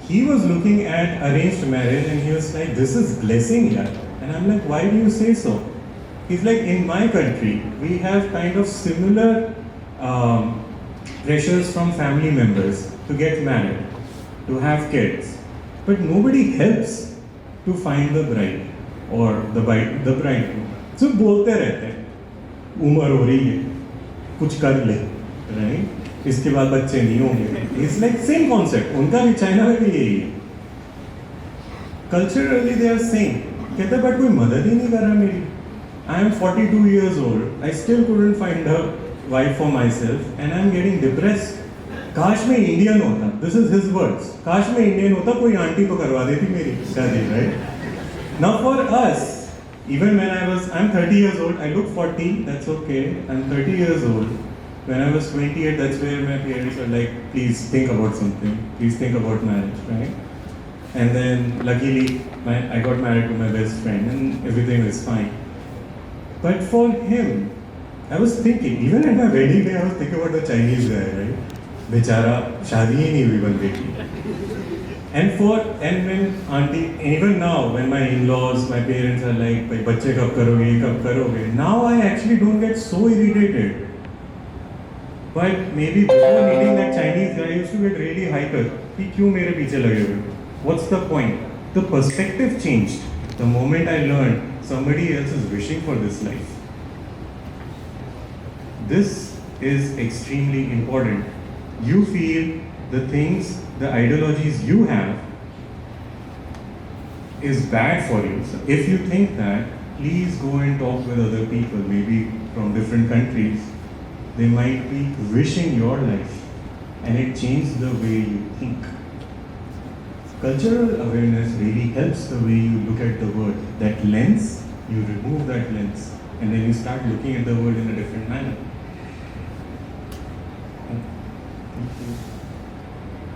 Speaker 5: he was looking at arranged marriage and he was like, this is blessing here. And I'm like, why do you say so? He's like, in my country, we have kind of similar pressures from family members to get married, to have kids, but nobody helps to find the bride or the bridegroom. So बोलते रहते हैं, उम्र हो रही है, कुछ कर ले, right? इसके बाद बच्चे नहीं होंगे. It's like same concept. उनका भी चाइना में भी यही है. Culturally they are saying, कहते हैं but कोई मदद ही नहीं कर रहा मेरी. I am 42 years old. I still couldn't find a wife for myself, and I am getting depressed. काश मैं इंडियन होता. This is his words. काश मैं इंडियन होता, कोई आंटी तो करवा देती मेरी शादी, right? Now for us, even when I'm 30 years old. I look 40. That's okay. I'm 30 years old. When I was 28, that's where my parents were like, please think about something. Please think about marriage, right? And then luckily, I got married to my best friend, and everything was fine. But for him, I was thinking, even at my wedding day, I was thinking about the Chinese guy, right? बेचारा शादी ही नहीं हुई बंदे की. And when auntie, even now, when my in-laws, my parents are like, भाई बच्चे कब करोगे, कब करोगे? Now I actually don't get so irritated. But maybe before meeting that Chinese guy, I used to get really hyper. कि क्यों मेरे पीछे लगे हुए? What's the point? The perspective changed the moment I learned somebody else is wishing for this life. This is extremely important. You feel the things, the ideologies you have is bad for you. So if you think that, please go and talk with other people, maybe from different countries. They might be wishing your life, and it changes the way you think. Cultural awareness really helps the way you look at the world. That lens, you remove that lens, and then you start looking at the world in a different manner.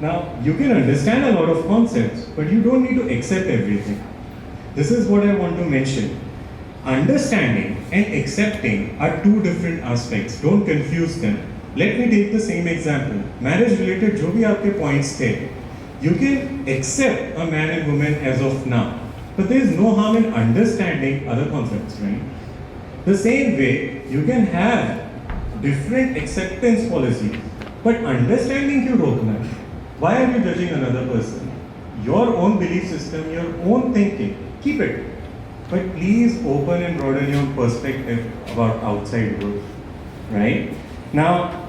Speaker 5: Now, you can understand a lot of concepts, but you don't need to accept everything. This is what I want to mention. Understanding and accepting are two different aspects. Don't confuse them. Let me take the same example. Marriage related जो भी आपके points थे, you can accept a man and woman as of now, but there is no harm in understanding other concepts, right? The same way, you can have different acceptance policies, but understanding क्यों रोकना है? Why are you judging another person? Your own belief system, your own thinking, keep it. But please open and broaden your perspective about outside world, right? Now,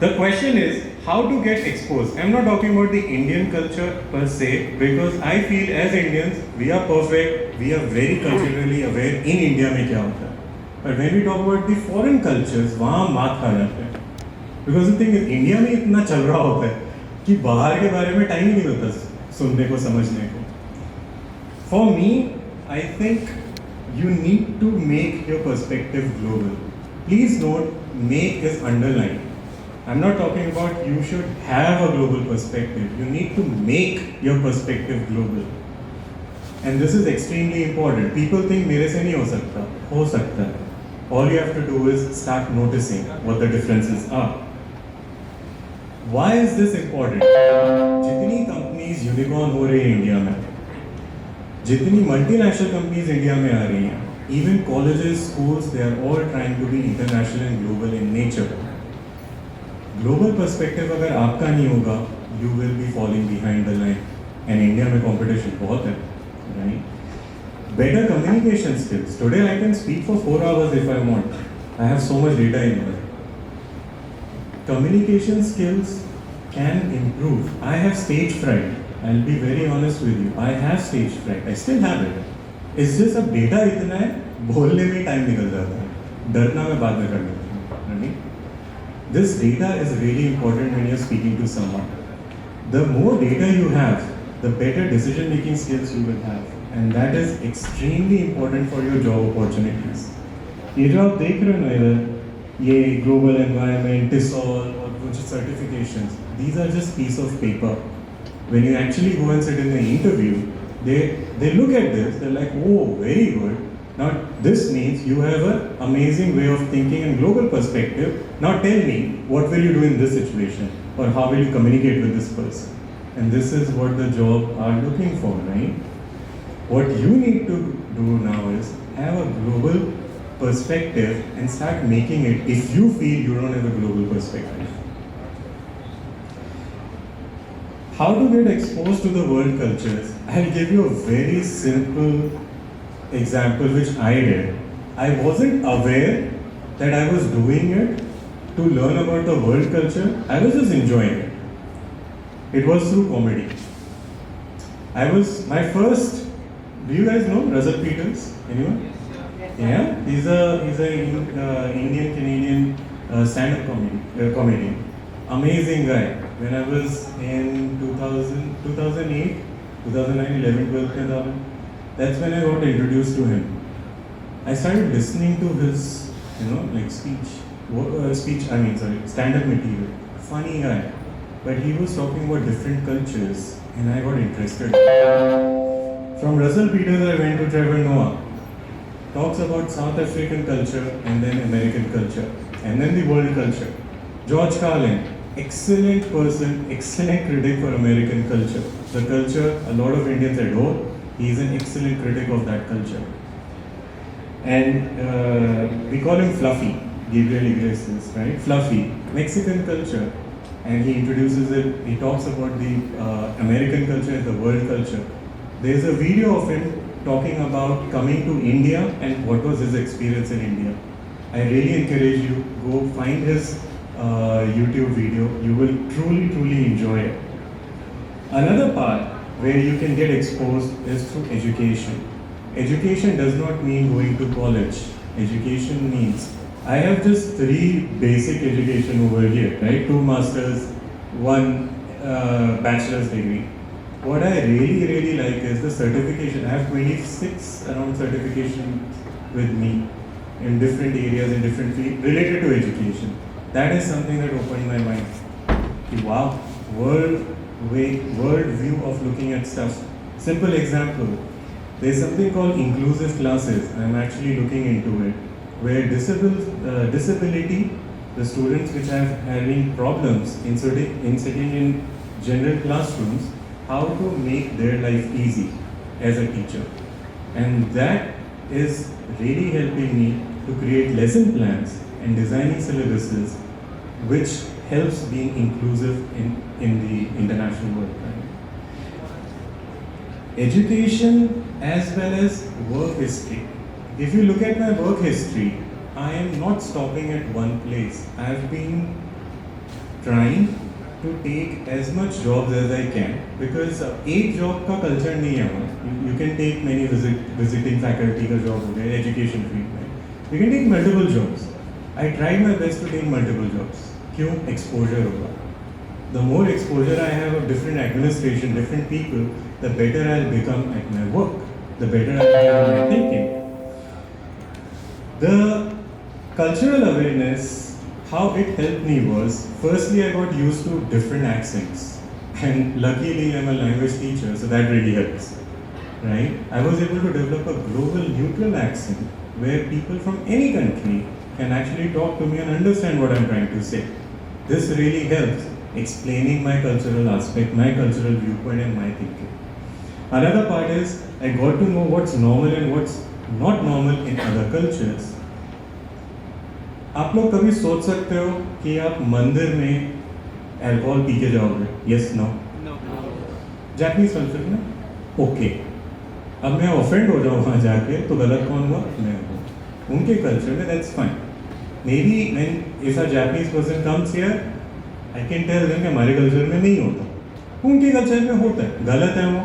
Speaker 5: the question is how to get exposed. I'm not talking about the Indian culture per se, because I feel as Indians, we are perfect, we are very culturally aware in India में क्या होता है. But when we talk about the foreign cultures, वहाँ मात खा जाते हैं. Because the thing is, India में इतना चल रहा होता है कि बाहर के बारे में टाइम ही नहीं होता सुनने को, समझने को. For me, I think you need to make your perspective global. Please note, make is underlined. I'm not talking about you should have a global perspective. You need to make your perspective global. And this is extremely important. People think मेरे से नहीं हो सकता. All you have to do is start noticing what the differences are. Why is this important? जितनी companies unicorn हो रही है India में, जितनी मल्टीनेशनल कंपनीज इंडिया में आ रही हैं, even colleges, schools, they are all trying to be international and global in nature. Global perspective अगर आपका नहीं होगा, you will be falling behind the line. And India में competition बहुत है, right? Better communication skills. Today I can speak for 4 hours if I want. I have so much data in there. Communication skills can improve. I have stage fright. I'll be very honest with you. I have stage fright. I still have it. It's just अब data इतना है, बोलने में time निकल जाता है. डरना मैं बाद में कर लेता हूँ. This data is really important when you're speaking to someone. The more data you have, the better decision-making skills you will have, and that is extremely important for your job opportunities. ये जो आप देख रहे हो ना इधर, ये global environment, TISOL और कुछ certifications, these are just piece of paper. When you actually go and sit in the interview, they look at this, they're like, oh, very good. Now this means you have an amazing way of thinking and global perspective. Now tell me, what will you do in this situation, or how will you communicate with this person? And this is what the job are looking for, right? What you need to do now is have a global perspective and start making it if you feel you don't have a global perspective. How to get exposed to the world cultures? I'll give you a very simple example which I did. I wasn't aware that I was doing it to learn about the world culture. I was just enjoying it. It was through comedy. My first, do you guys know Russell Peters? Anyone? Yeah, he's a Indian Canadian stand-up comedian. Amazing guy. When I was in 2008, 2009, 11, 12, that's when I got introduced to him. I started listening to his, stand-up material. Funny guy, but he was talking about different cultures, and I got interested. From Russell Peters, I went to Trevor Noah. Talks about South African culture and then American culture and then the world culture. George Carlin, excellent person, excellent critic for American culture. The culture a lot of Indians adore, he is an excellent critic of that culture. And we call him Fluffy, Gabriel Iglesias, right? Fluffy, Mexican culture. And he introduces it, he talks about the American culture and the world culture. There's a video of him talking about coming to India and what was his experience in India. I really encourage you, go find his YouTube video. You will truly enjoy it. Another part where you can get exposed is through education. Education does not mean going to college. Education means, I have just 3 basic education over here, right? 2 masters, 1 bachelor's degree. What I really like is the certification. I have 26 around certification with me in different areas, in different fields related to education. That is something that opened my mind. Wow, world view of looking at stuff. Simple example, there's something called inclusive classes. I'm actually looking into it, where disability, the students which are having problems in sitting in general classrooms, how to make their life easy as a teacher. And that is really helping me to create lesson plans and designing syllabuses which helps being inclusive in the international world. Right? Education as well as work history. If you look at my work history, I am not stopping at one place. I have been trying to take as much jobs as I can, because एक job का culture नहीं है वहाँ. You can take many visiting faculty का job हो गया, education field में. You can take multiple jobs. I tried my best to take multiple jobs. क्यों? Exposure होगा. The more exposure I have of different administration, different people, the better I'll become at my work. The better I'll become at my thinking. The cultural awareness, how it helped me was, firstly I got used to different accents, and luckily I'm a language teacher, so that really helps, right? I was able to develop a global neutral accent where people from any country can actually talk to me and understand what I'm trying to say. This really helps explaining my cultural aspect, my cultural viewpoint and my thinking. Another part is, I got to know what's normal and what's not normal in other cultures. आप लोग कभी सोच सकते हो कि आप मंदिर में अल्कोहल पी के जाओगे? Yes, no? जापानीज कल्चर में ओके. अब मैं ऑफेंड हो जाऊँ वहाँ जाके तो गलत कौन हुआ? मैं हूँ. उनके कल्चर में that's fine. Maybe when if a Japanese person comes here, I can tell them कि हमारे कल्चर में नहीं होता, उनके कल्चर में होता है. गलत है वो.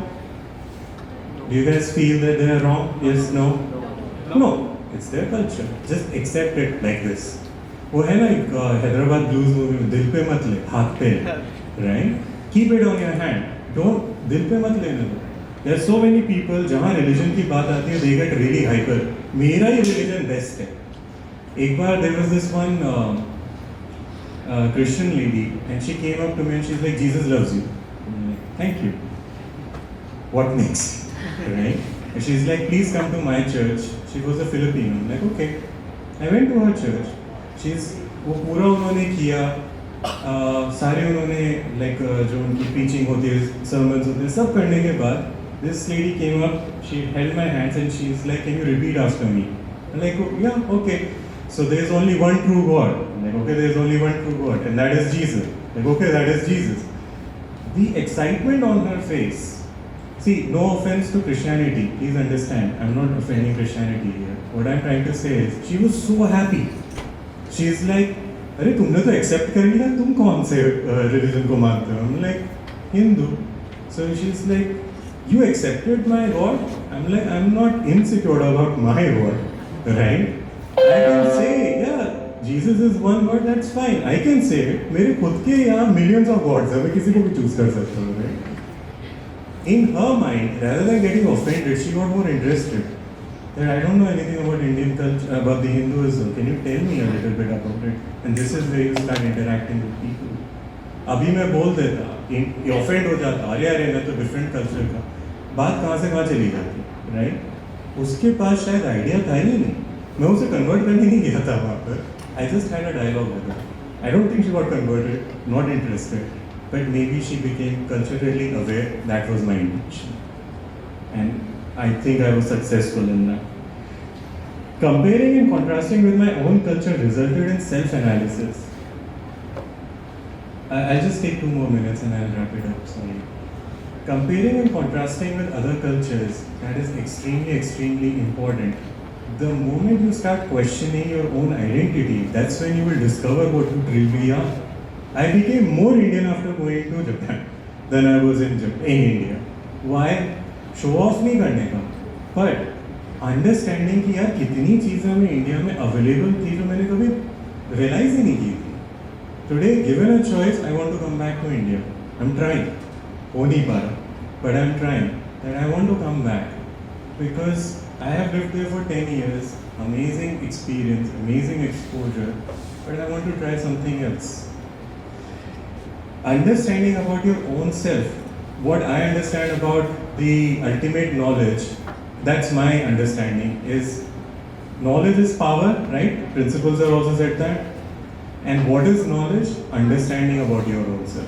Speaker 5: Do you guys feel that they are wrong? Yes, no? No, it's their culture. Just accept it like this. वो है ना एक हैदराबाद ब्लूज मूवी में, दिल पे मत ले, हाथ पे ले, right? Keep it on your hand. Don't, दिल पे मत लेने दो. There are so many people जहाँ religion की बात आती है, they get really hyper. मेरा ही religion best है. एक बार there was this one Christian lady and she came up to me and she's like, Jesus loves you. I'm like, thank you. What next? Right? And she's like, please come to my church. She was a Filipino. I'm like, okay. I went to her church. वो पूरा उन्होंने किया, सारे उन्होंने like जो उनकी preaching होती है, sermons होते हैं, सब करने के बाद this lady came up, she held my hands and she's like, can you repeat after me? I'm like, oh, yeah, okay. So there's only one true God. I'm like, okay, there's only one true God, and that is Jesus. Like, okay, that is Jesus. The excitement on her face. See, no offense to Christianity. Please understand, I'm not offending Christianity here. What I'm trying to say is, she was so happy. She's like, अरे तुमने तो accept कर लिया, तुम कौन से religion को मानते हो? I'm like, Hindu. So she's like, you accepted my God? I'm like, I'm not insecure about my God, right? I can say, yeah, Jesus is one God, that's fine. I can say it. मेरे खुद के यहाँ millions of gods हैं, मैं किसी को भी choose कर सकता हूँ, right? In her mind, rather than getting offended, she got more interested. That I don't know anything about Indian culture, about the Hinduism. Can you tell me a little bit about it? And this is where you start interacting with people. अभी मैं बोल देता, offend हो जाता, अरे मैं तो different culture का, बात कहाँ से कहाँ चली जाती, राइट? उसके पास शायद आइडिया था ही नहीं, मैं उसे कन्वर्ट करने नहीं गया था वहाँ पर. I just had a dialogue with her. I don't think she got converted, not interested, but maybe she became culturally aware. That was my intention, and I think I was successful in that. Comparing and contrasting with my own culture resulted in self-analysis. I'll just take 2 more minutes and I'll wrap it up, sorry. Comparing and contrasting with other cultures, that is extremely, extremely important. The moment you start questioning your own identity, that's when you will discover what you truly are. I became more Indian after going to Japan than I was in India. Why? Show off नहीं करने का, but understanding कि यार कितनी चीज़ें हमें India में available थी जो मैंने कभी realize ही नहीं की थी. Today, given a choice, I want to come back to India. I'm trying. हो नहीं पा रहा, but I'm trying. And I want to come back because I have lived there for 10 years. Amazing experience, amazing exposure, but I want to try something else. Understanding about your own self, what I understand about the ultimate knowledge, that's my understanding, is knowledge is power, right? Principles are also said that. And what is knowledge? Understanding about your own self.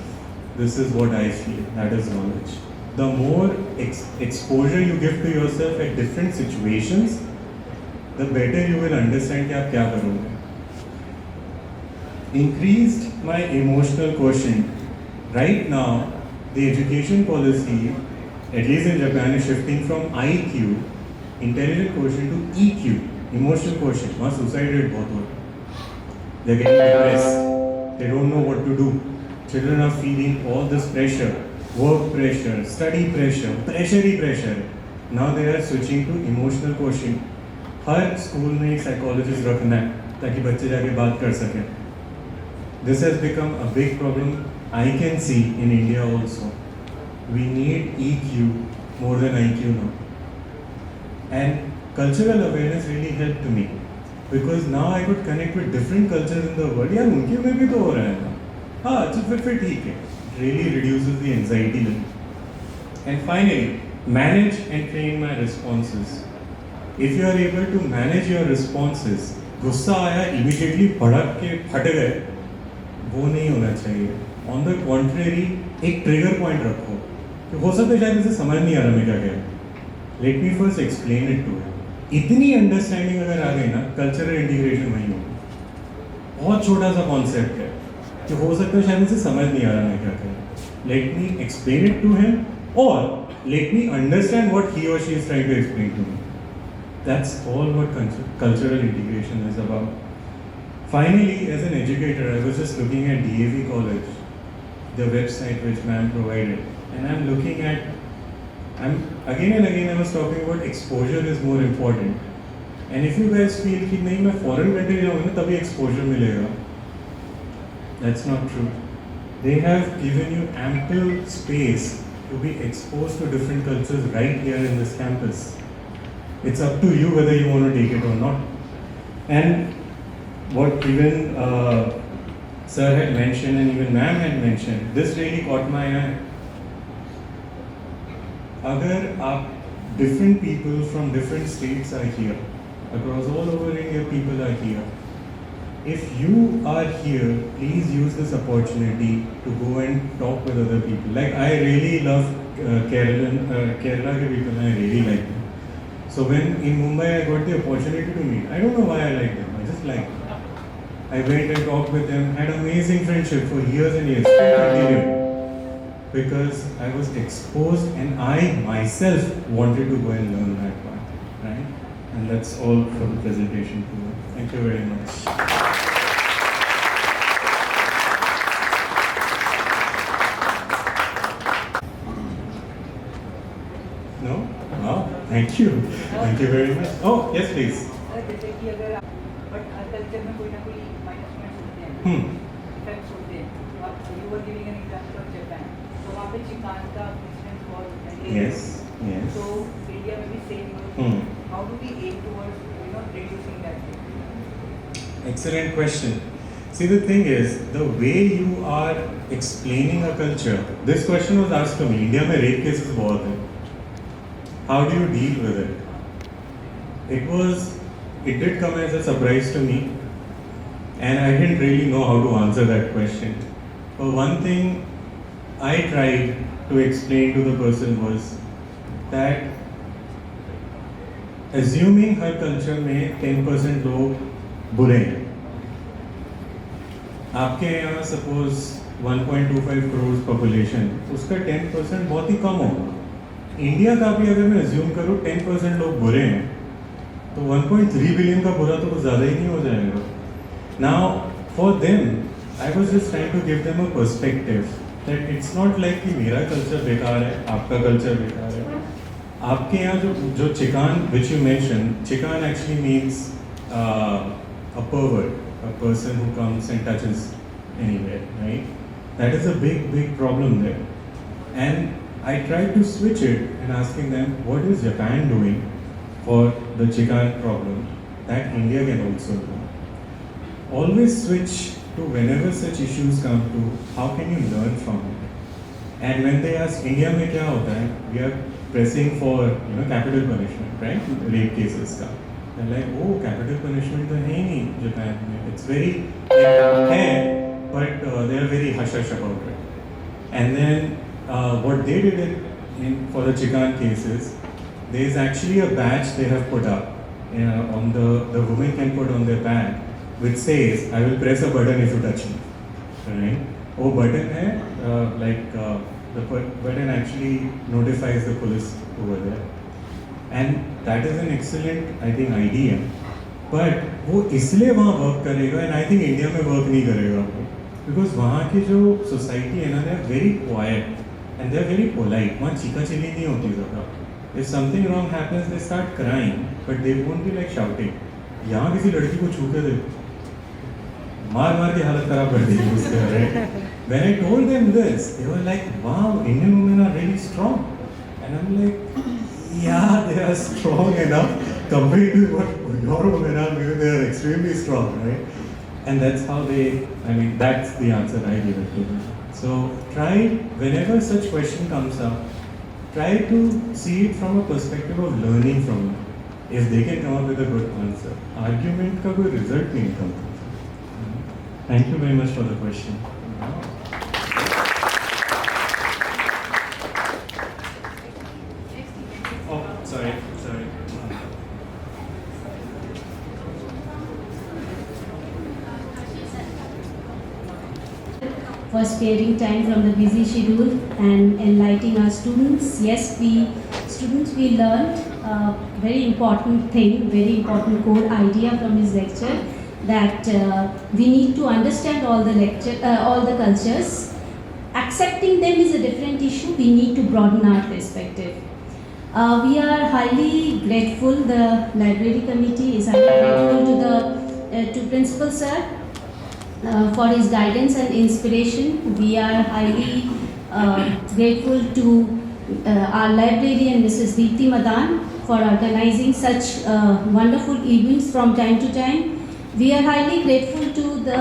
Speaker 5: This is what I feel, that is knowledge. The more exposure you give to yourself at different situations, the better you will understand कि आप क्या करोगे. Increased my emotional quotient. Right now, the education policy, at least in Japan, is shifting from IQ, intelligent quotient, to EQ, emotional quotient. वहाँ suicide rate बहुत हो रहा है. They're getting depressed. They don't know what to do. Children are feeling all this pressure, work pressure, study pressure, pressure. Now they are switching to emotional quotient. Her school में एक psychologist रखना है ताकि बच्चे जाके बात कर सकें. This has become a big problem I can see in India also. We need EQ more than IQ now. And cultural awareness really helped me. Because now I could connect with different cultures in the world. यार उनके में भी तो हो रहा है ना. हाँ, तो फिर ठीक है. It really reduces the anxiety level. And finally, manage and train my responses. If you are able to manage your responses, गुस्सा आया immediately भड़क के फट गए, वो नहीं होना चाहिए. On the contrary, एक trigger point रखो. कि हो सकता है शायद इसे समझ नहीं आ रहा मैं क्या कह रहा हूँ. Let me first explain it to him. इतनी अंडरस्टैंडिंग अगर आ गई ना, कल्चरल इंटीग्रेशन वहीं होगा. बहुत छोटा सा कॉन्सेप्ट है कि हो सकता है शायद इसे समझ नहीं आ रहा मैं क्या कह रहा हूँ. Let me explain it to him or let me understand what he or she is trying to explain to me. That's all what cultural integration is about. Finally, as an educator, I was just looking at DAV College, the website which ma'am provided, and I'm looking at again and again I was talking about exposure is more important. And if you guys feel कि नहीं मैं foreign country जाऊँगा ना तभी exposure मिलेगा, that's not true. They have given you ample space to be exposed to different cultures right here in this campus. It's up to you whether you want to take it or not. And what even sir had mentioned and even ma'am had mentioned, this really caught my eye. अगर आप different people from different states are here, across all over India people are here. If you are here, please use this opportunity to go and talk with other people. Like I really love Kerala ke people, I really like them. So when in Mumbai I got the opportunity to meet, I don't know why I like them, I just like them. I went and talked with them, had amazing friendship for years and years, still continuing. Because I was exposed and I myself wanted to go and learn that part, right? And that's all for the presentation today. Thank you very much. No? Wow, thank you. Thank you very much. Oh, yes please.
Speaker 8: जैसे कि अगर but her culture में कोई ना कोई minus होते हैं effects होते हैं तो आप you were giving an example of Japan तो वहाँ पे चिकान का इंसिडेंस बहुत होता है
Speaker 5: Yes, yes.
Speaker 8: तो इंडिया में भी same how do we aim towards reducing that
Speaker 5: Excellent question. See, the thing is, the way you are explaining a culture, this question was asked to me. India में rape cases बहुत हैं. How do you deal with it? It did come as a surprise to me, and I didn't really know how to answer that question. But one thing I tried to explain to the person was that assuming her culture में 10% लोग बुरे हैं, आपके यहाँ suppose 1.25 crore population, उसका 10% बहुत ही कम होगा. India का भी अगर मैं अज्यूम करूँ 10% लोग बुरे हैं, तो 1.3 बिलियन का बुरा तो कुछ ज़्यादा ही नहीं हो जाएगा. Now for them I was just trying to give them a perspective that it's not like कि मेरा कल्चर बेकार है, आपका कल्चर बेकार है. आपके यहाँ जो chikan which you mention, chikan actually means a pervert, a person who comes and touches anywhere, right? That is a big problem there. And I tried to switch it and asking them, what is Japan doing for the Chikan problem that India can also do? Always switch to whenever such issues come to, how can you learn from it? And when they ask, India mein kya hota hai? We are pressing for capital punishment, right? Rape cases ka. They're like, oh, capital punishment तो है ही नहीं Japan में. It's very है, but they are very hush about it. And then what they did for the Chikan cases, there is actually a badge they have put up. On the women can put on their bag, which says, I will press a button if you touch me. Right? Oh, button है, the button actually notifies the police over there. And that is an excellent, I think, idea. But वो इसलिए वहाँ work करेगा, and I think India में work नहीं करेगा वो, because वहाँ की जो सोसाइटी है ना, they are very quiet and they are very polite. वहाँ चीका चिल्ली नहीं होती ज़्यादा. If something wrong happens, they start crying, but they won't be like shouting. यहाँ किसी लड़की को छू के देखो, मार के हालत खराब कर देगी उसके, right? When I told them this, they were like, wow, Indian women are really strong. And I'm like, yeah, they are strong enough compared to what your women are. Maybe they are extremely strong, right? And that's how that's the answer I give it to them. So try, whenever such question comes up, try to see it from a perspective of learning from it. If they can come up with a good answer, argument का कोई result नहीं निकलता. Thank you very much for the question. Sorry.
Speaker 9: For sparing time from the busy schedule and enlightening our students. Yes, we learned a very important thing, very important core idea from his lecture, that we need to understand all the cultures. Accepting them is a different issue. We need to broaden our perspective. We are highly grateful, the library committee is highly grateful to Principal Sir for his guidance and inspiration. We are highly grateful to our librarian Mrs. Deepti Madan for organizing such wonderful events from time to time. We are highly grateful to the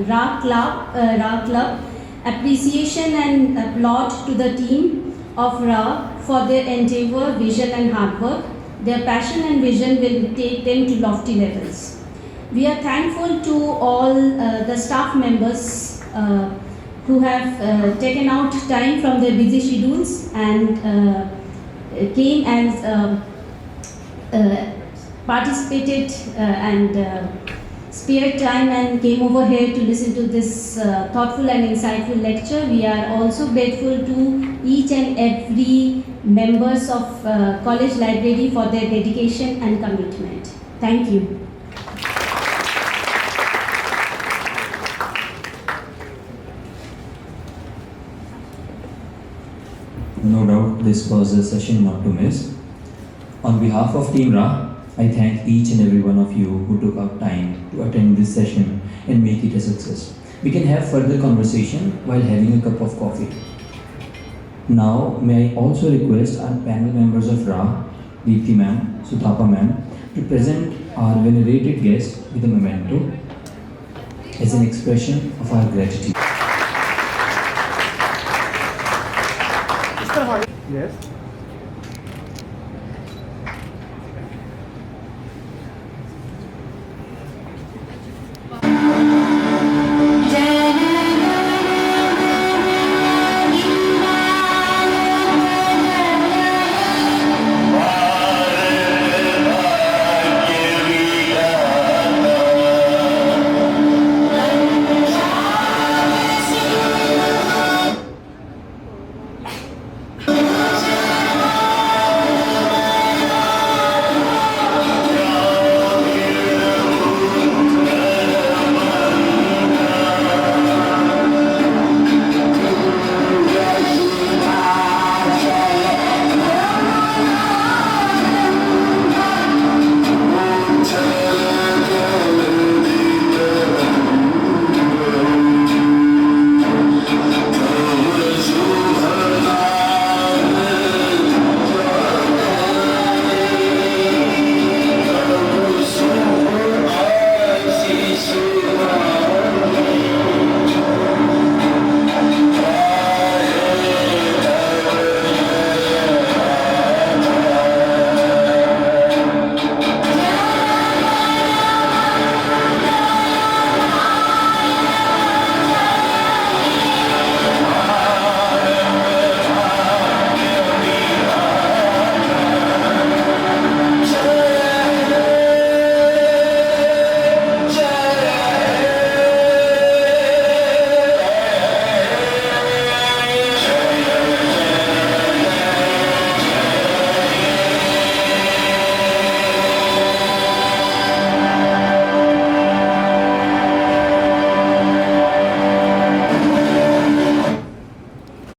Speaker 9: Ra Club. Appreciation and applaud to the team of Ra for their endeavor, vision and hard work. Their passion and vision will take them to lofty levels. We are thankful to all the staff members who have taken out time from their busy schedules and came as participated and spared time and came over here to listen to this thoughtful and insightful lecture. We are also grateful to each and every members of college library for their dedication and commitment. Thank you.
Speaker 1: No doubt this was a session not to miss. On behalf of Team Ra, I thank each and every one of you who took out time to attend this session and make it a success. We can have further conversation while having a cup of coffee. Now, may I also request our panel members of Ra, Deepthi ma'am, Sutapa ma'am, to present our venerated guest with a memento as an expression of our gratitude.
Speaker 7: Yes.